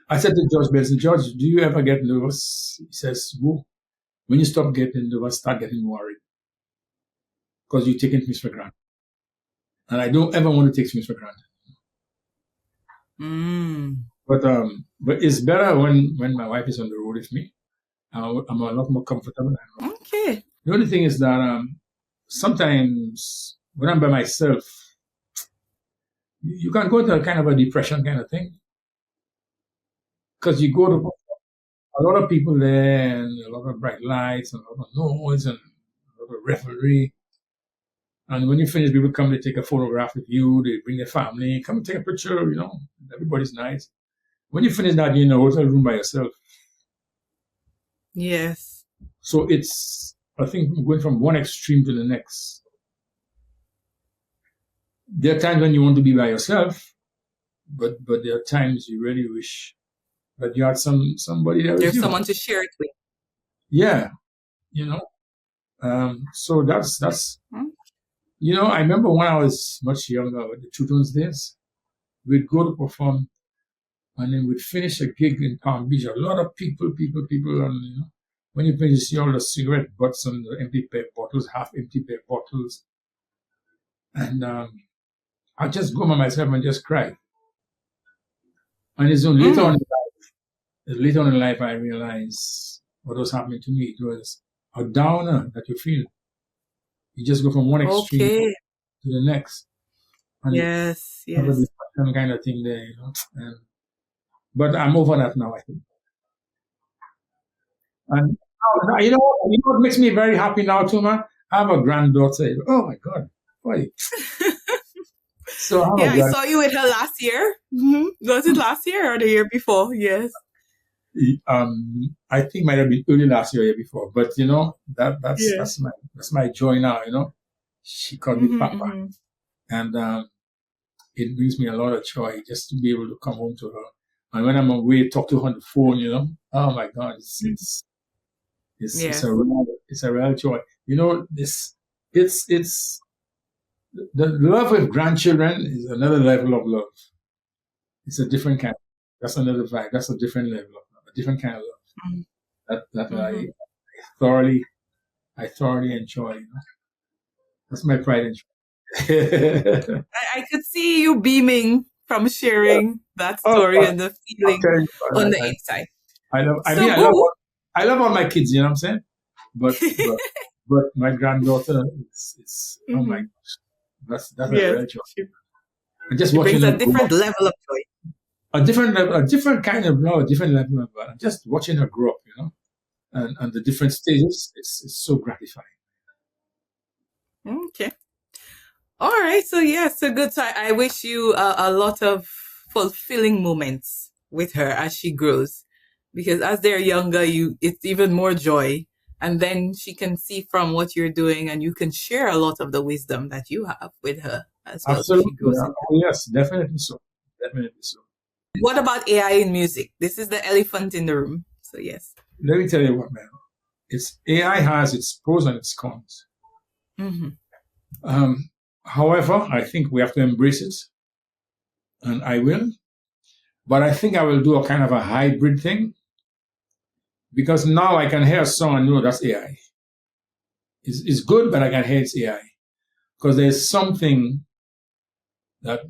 B: I said to George Benson, George, do you ever get nervous? He says, Boo, when you stop getting nervous, start getting worried because you're taking things for granted. And I don't ever want to take things for granted. But it's better when my wife is on the road with me. I'm a lot more comfortable.
A: Okay.
B: The only thing is that sometimes when I'm by myself, you can go into a kind of a depression kind of thing because you go to a lot of people there and a lot of bright lights and a lot of noise and a lot of revelry. And when you finish, people come to take a photograph with you. They bring their family, come and take a picture, you know. Everybody's nice. When you finish that, you're in a hotel room by yourself.
A: Yes.
B: So it's, I think, going from one extreme to the next. There are times when you want to be by yourself, but there are times you really wish that you had somebody there with
A: There's
B: you.
A: someone to share it with.
B: Yeah, you know. So that's you know, I remember when I was much younger, with the Tru Tones days, we'd go to perform, and then we'd finish a gig in Palm Beach. A lot of people, and you know, when you finish, you see all the cigarette butts and the empty beer bottles, half empty beer bottles, And I just go by myself and just cry. And it's only later on in life I realized what was happening to me. It was a downer that you feel. You just go from one extreme
A: Okay.
B: to the next. And
A: Yes,
B: have a
A: yes.
B: some kind of thing there, but I'm over that now, I think. And you know what makes me very happy now too, man? I have a granddaughter. Oh my God. Boy. So I have
A: Yeah,
B: a
A: I saw you with her last year. Was it last year or the year before? Yes.
B: I think might have been early last year or year before, but that's
A: Yeah.
B: that's my joy now, She called me Papa. And it brings me a lot of joy just to be able to come home to her. And when I'm away, talk to her on the phone, oh my God, it's
A: Yes.
B: a real joy. It's the love with grandchildren is another level of love. It's a different kind. That's another vibe. That's a different level of love, a different kind of love that I thoroughly enjoy. That's my pride and joy.
A: I could see you beaming from sharing that story and the feeling on the inside.
B: I love all my kids, you know what I'm saying? But my granddaughter, it's oh my gosh, that's a real joy. And just watching
A: brings
B: her
A: a different level of joy.
B: A different kind of love, a different level of love. Just watching her grow up, and the different stages, it's so gratifying.
A: Okay. All right. So so good. So I wish you a lot of fulfilling moments with her as she grows, because as they're younger, it's even more joy, and then she can see from what you're doing, and you can share a lot of the wisdom that you have with her as well.
B: Absolutely.
A: So she grows
B: Yes, definitely so. Definitely so.
A: What about AI in music? This is the elephant in the room. So yes.
B: Let me tell you what, man. AI has its pros and its cons. However, I think we have to embrace it, and I will. But I think I will do a kind of a hybrid thing, because now I can hear a song and know that's AI. It's good, but I can hear it's AI, because there's something that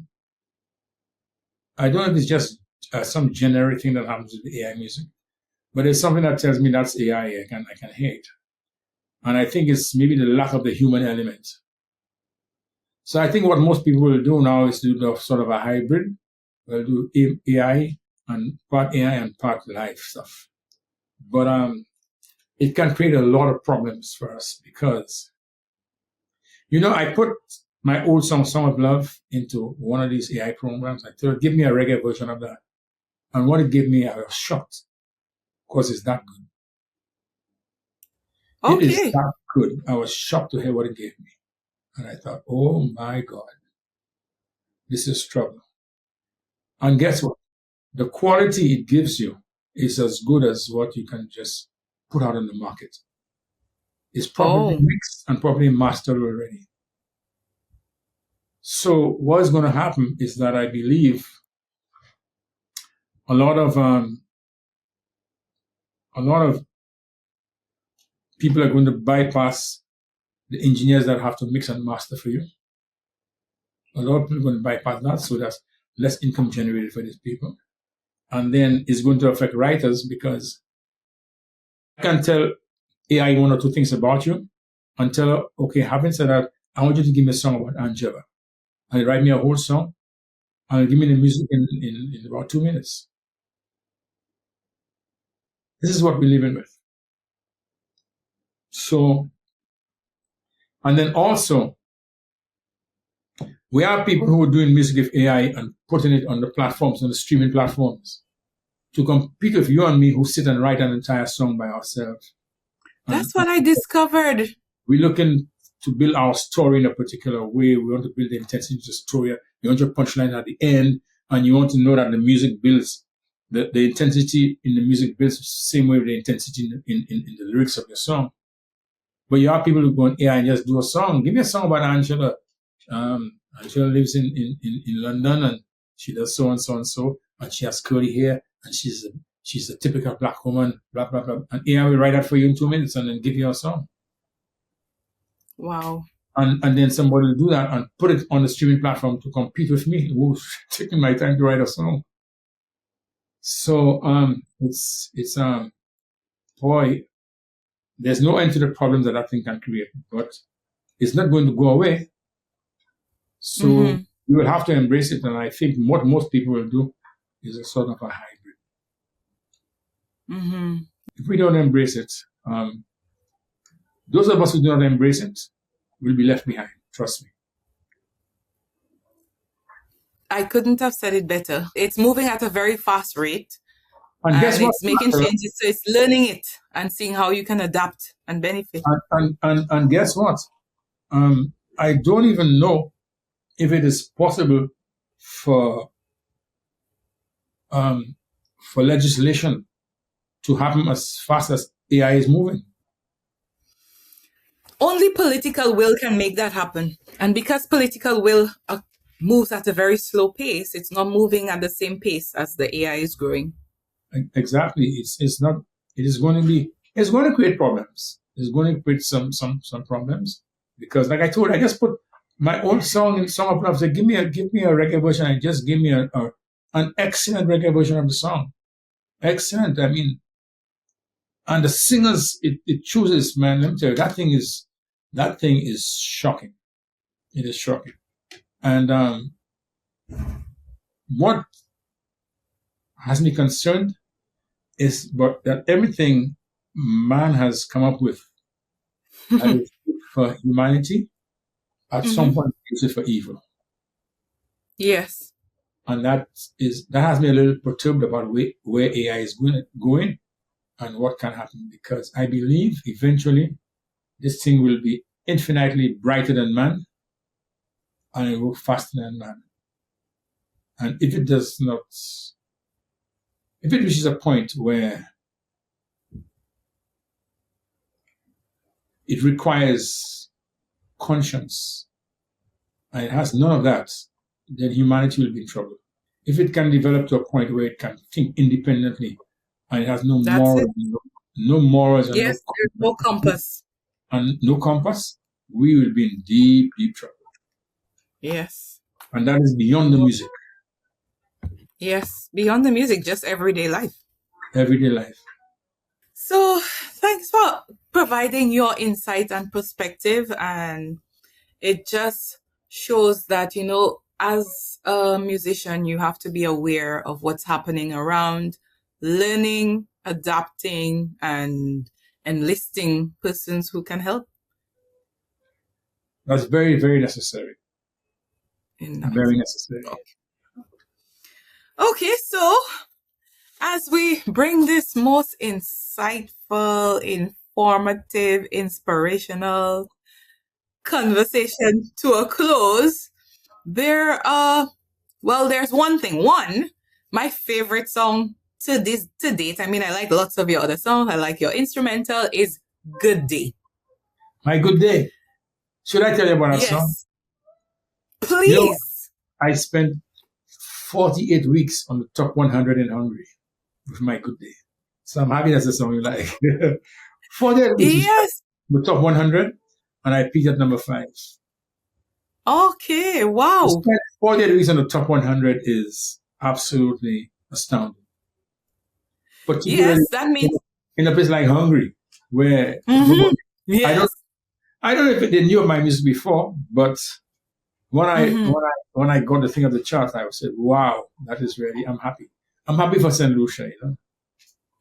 B: I don't know if it's just some generic thing that happens with AI music, but there's something that tells me that's AI. I can hear it, and I think it's maybe the lack of the human element. So I think what most people will do now is do the sort of a hybrid. They'll do AI and part live stuff. But it can create a lot of problems for us, because, I put my old song of Love into one of these AI programs. I told it, give me a reggae version of that. And what it gave me, I was shocked, because it's that good.
A: Okay.
B: It is that good. I was shocked to hear what it gave me. And I thought, oh my God, this is trouble. And guess what? The quality it gives you is as good as what you can just put out on the market. It's probably mixed and probably mastered already. So what's going to happen is that I believe a lot of people are going to bypass the engineers that have to mix and master for you. A lot of people are going to bypass that, so that's less income generated for these people. And then it's going to affect writers, because I can tell AI one or two things about you and tell her, okay, having said that, I want you to give me a song about Angela. And write me a whole song and give me the music in about 2 minutes. This is what we're living with. So, and then also, we have people who are doing music with AI and putting it on the platforms, on the streaming platforms, to compete with you and me, who sit and write an entire song by ourselves.
A: That's what I discovered.
B: We're looking to build our story in a particular way. We want to build the intensity of the story. You want your punchline at the end, and you want to know that the music builds, the intensity in the music builds the same way with the intensity in the lyrics of your song. But you have people who go on AI and just do a song. Give me a song about Angela. Angela lives in London, and she does so and so and so, and she has curly hair, and she's a typical black woman, blah, blah, blah. And AI will write that for you in 2 minutes and then give you a song.
A: Wow.
B: And then somebody will do that and put it on the streaming platform to compete with me, who's taking my time to write a song. So it's boy, there's no end to the problems that thing can create, but it's not going to go away. So you will have to embrace it, and I think what most people will do is a sort of a hybrid. If we don't embrace it, those of us who do not embrace it will be left behind. Trust me.
A: I couldn't have said it better. It's moving at a very fast rate.
B: And guess what?
A: It's making changes, so it's learning it and seeing how you can adapt and benefit.
B: And guess what? I don't even know if it is possible for legislation to happen as fast as AI is moving.
A: Only political will can make that happen. And because political will moves at a very slow pace, it's not moving at the same pace as the AI is growing.
B: Exactly. It's not. It is going to be. It's going to create problems. It's going to create some problems because, like I told, I just put my old song in Song of Love. Said, give me a reggae version. And just give me an excellent reggae version of the song. Excellent. I mean, and the singers it chooses, man. Let me tell you, that thing is shocking. It is shocking. And what has me concerned is that everything man has come up with for humanity, at some point uses it for evil.
A: Yes.
B: And that has me a little perturbed about where AI is going and what can happen, because I believe eventually this thing will be infinitely brighter than man and it will work faster than man. And if it reaches a point where it requires conscience and it has none of that, then humanity will be in trouble. If it can develop to a point where it can think independently and it has no morals and
A: yes, there's no compass.
B: And no compass, we will be in deep, deep trouble.
A: Yes.
B: And that is beyond the music.
A: Yes, beyond the music, just everyday life. Everyday life. So thanks for providing your insight and perspective. And it just shows that, as a musician, you have to be aware of what's happening around, learning, adapting, and enlisting persons who can help. That's very, very necessary. Very necessary. Okay, so as we bring this most insightful, informative, inspirational conversation to a close, there's one thing. One, my favorite song to date, I mean, I like lots of your other songs, I like your instrumental, is Good Day. My Good Day. Should I tell you about that song? Please. I spent 48 weeks on the top 100 in Hungary with My Good Day. So I'm happy that's a song you like. 48 weeks. Yes. The top 100, and I peaked at number 5. Okay, wow. 48 weeks on the top 100 is absolutely astounding. But yes, that means in a place like Hungary, where yes. I don't know if they knew of my music before, but when I got to think of the chart, I said, "Wow, that is really." I'm happy. I'm happy for Saint Lucia,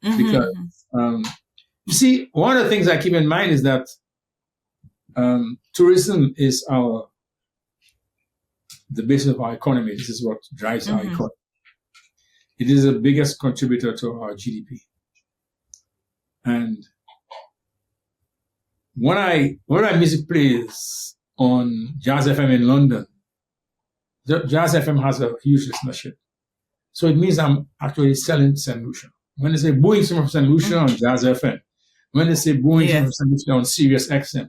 A: because you see, one of the things I keep in mind is that tourism is the basis of our economy. This is what drives our economy. It is the biggest contributor to our GDP. And when my music plays on Jazz FM in London, Jazz FM has a huge listenership. So it means I'm actually selling Saint Lucia. When they say booing from Saint Lucia on Jazz FM, when they say booing from Saint Lucia on Sirius XM,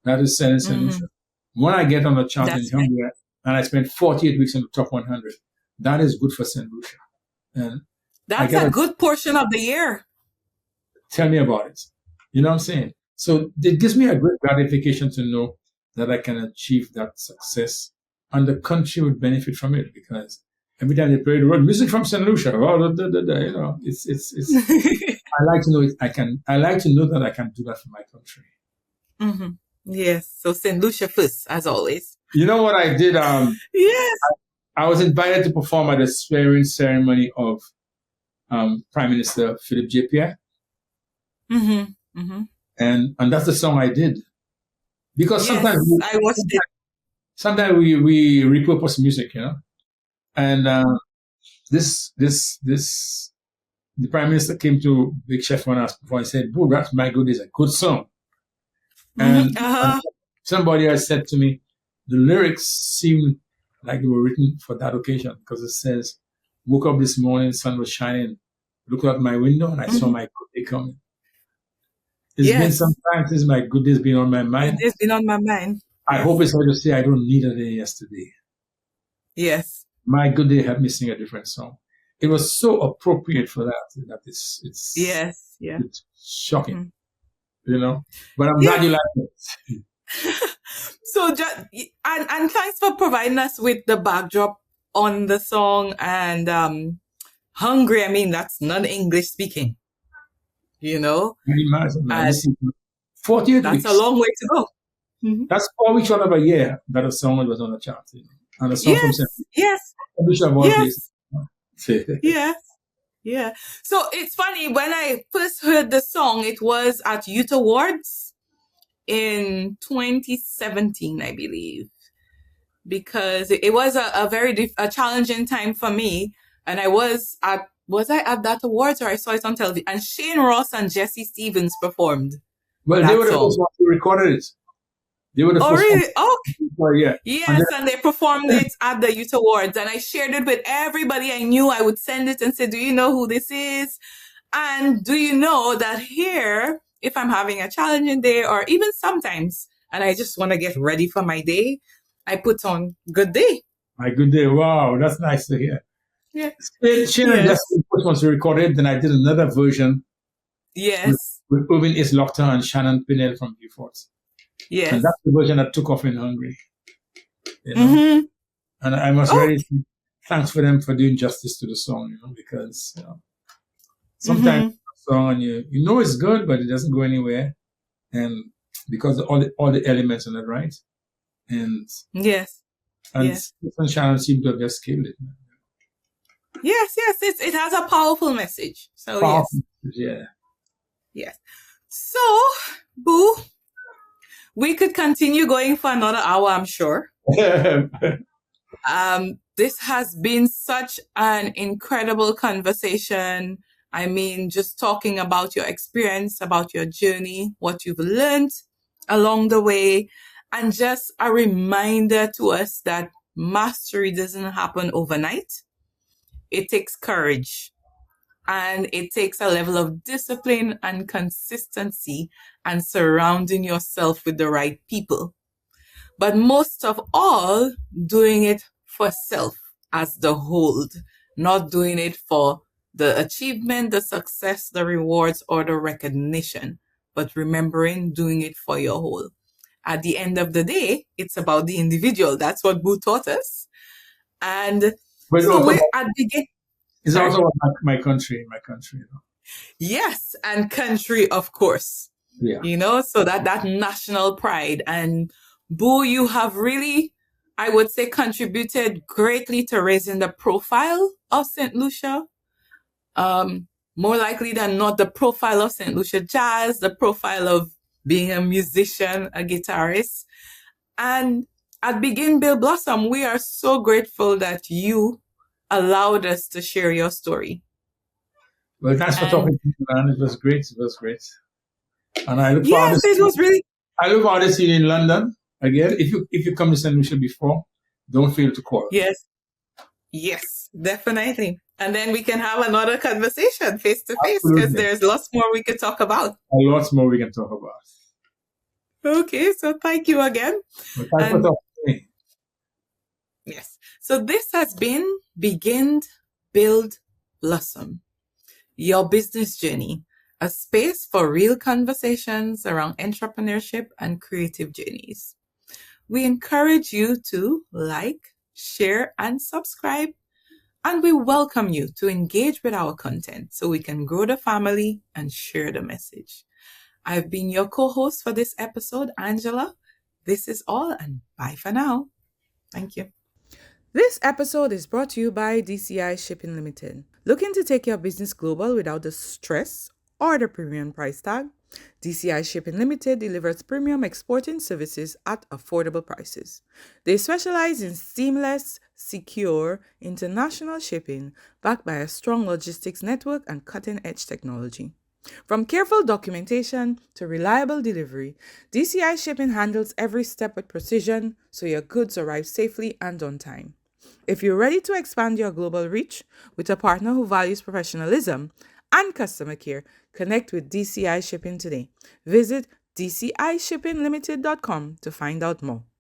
A: that is selling Saint Lucia. When I get on the chart in Hungary and I spend 48 weeks in the top 100, that is good for Saint Lucia. And that's a good portion of the year. Tell me about it. You know what I'm saying? So it gives me a great gratification to know
B: that I can achieve that success, and the country would benefit from it, because every time they play the word music from Saint Lucia, it's. I like to know it. I like to know that I can do that for my country.
A: Mm-hmm. Yes. So Saint Lucia first, as always.
B: You know what I did?
A: Yes.
B: I was invited to perform at the swearing ceremony of Prime Minister Philip J. Pierre.
A: Mm-hmm. Mm-hmm.
B: And that's the song I did. Because
A: Yes, I watched it.
B: Sometimes we repurpose music, And the Prime Minister came to Big Chef one us before and said, "Boo, that's my goodness, a good song." And somebody else said to me, the lyrics seem like they were written for that occasion, because it says, "Woke up this morning, sun was shining, looked out my window, and I saw my good day coming." It's been some time since my good day's been on my mind.
A: It's been on my mind.
B: I hope it's hard to say I don't need a day yesterday.
A: Yes.
B: My good day helped me sing a different song. It was so appropriate for that it's
A: yes, yeah.
B: It's shocking, But I'm glad you like it.
A: So, and thanks for providing us with the backdrop on the song. And hungry, I mean, that's non-English speaking,
B: Can you imagine? 48
A: that's
B: weeks.
A: a long way to go. Mm-hmm.
B: That's 4 weeks out of a year that a song was on the chart. And a song from
A: yes. Yes. Yeah. So it's funny, when I first heard the song, it was at Youth Awards in 2017, I believe, because it was a very challenging time for me. And I was I at that awards, or I saw it on television, and Shane Ross and Jesse Stevens performed.
B: Well, they were the first ones who recorded it. They were the first
A: really?
B: Okay. Yeah.
A: Yes, and they performed it at the Youth Awards, and I shared it with everybody I knew. I would send it and say, "Do you know who this is? And do you know that here, if I'm having a challenging day, or even sometimes, and I just want to get ready for my day, I put on Good Day."
B: My Good Day. Wow, that's nice to hear.
A: Yeah.
B: Shane and Justin first ones recorded, then I did another version.
A: Yes.
B: With Irvin Islochter and Shannon Pinnell from Beaufort.
A: Yes.
B: And that's the version that took off in Hungary.
A: Mm-hmm.
B: And I must really thanks for them for doing justice to the song, because sometimes a song, you know it's good, but it doesn't go anywhere, and because all the elements are not right, and Shannon seemed to have just killed it.
A: Yes, it has a powerful message. So yes. So, Boo, we could continue going for another hour, I'm sure. This has been such an incredible conversation. I mean, just talking about your experience, about your journey, what you've learned along the way, and just a reminder to us that mastery doesn't happen overnight. It takes courage, and it takes a level of discipline and consistency, and surrounding yourself with the right people. But most of all, doing it for self as the whole, not doing it for the achievement, the success, the rewards, or the recognition, but remembering doing it for your whole. At the end of the day, it's about the individual. That's what Boo taught us. And
B: it's also about my country.
A: Yes, and country, of course.
B: Yeah.
A: So that national pride. And Boo, you have really, I would say, contributed greatly to raising the profile of Saint Lucia. More likely than not, the profile of Saint Lucia Jazz, the profile of being a musician, a guitarist. And at Begin Build Blossom, we are so grateful that you allowed us to share your story.
B: Well, thanks for talking to me, man. It was great. And I look
A: forward to it was really.
B: I look forward to seeing you in London again. If you come to Saint Lucia before, don't fail to call.
A: Yes, definitely. And then we can have another conversation face to face, because there's lots more we could talk about.
B: Lots more we can talk about.
A: Okay, so thank you again.
B: Well, thanks for talking to me.
A: Yes. So this has been Begin, Build, Blossom, your business journey, a space for real conversations around entrepreneurship and creative journeys. We encourage you to like, share, and subscribe. And we welcome you to engage with our content so we can grow the family and share the message. I've been your co-host for this episode, Angela. This is all, and bye for now. Thank you. This episode is brought to you by DCI Shipping Limited. Looking to take your business global without the stress or the premium price tag? DCI Shipping Limited delivers premium exporting services at affordable prices. They specialize in seamless, secure, international shipping backed by a strong logistics network and cutting-edge technology. From careful documentation to reliable delivery, DCI Shipping handles every step with precision so your goods arrive safely and on time. If you're ready to expand your global reach with a partner who values professionalism and customer care, connect with DCI Shipping today. Visit dcishippinglimited.com to find out more.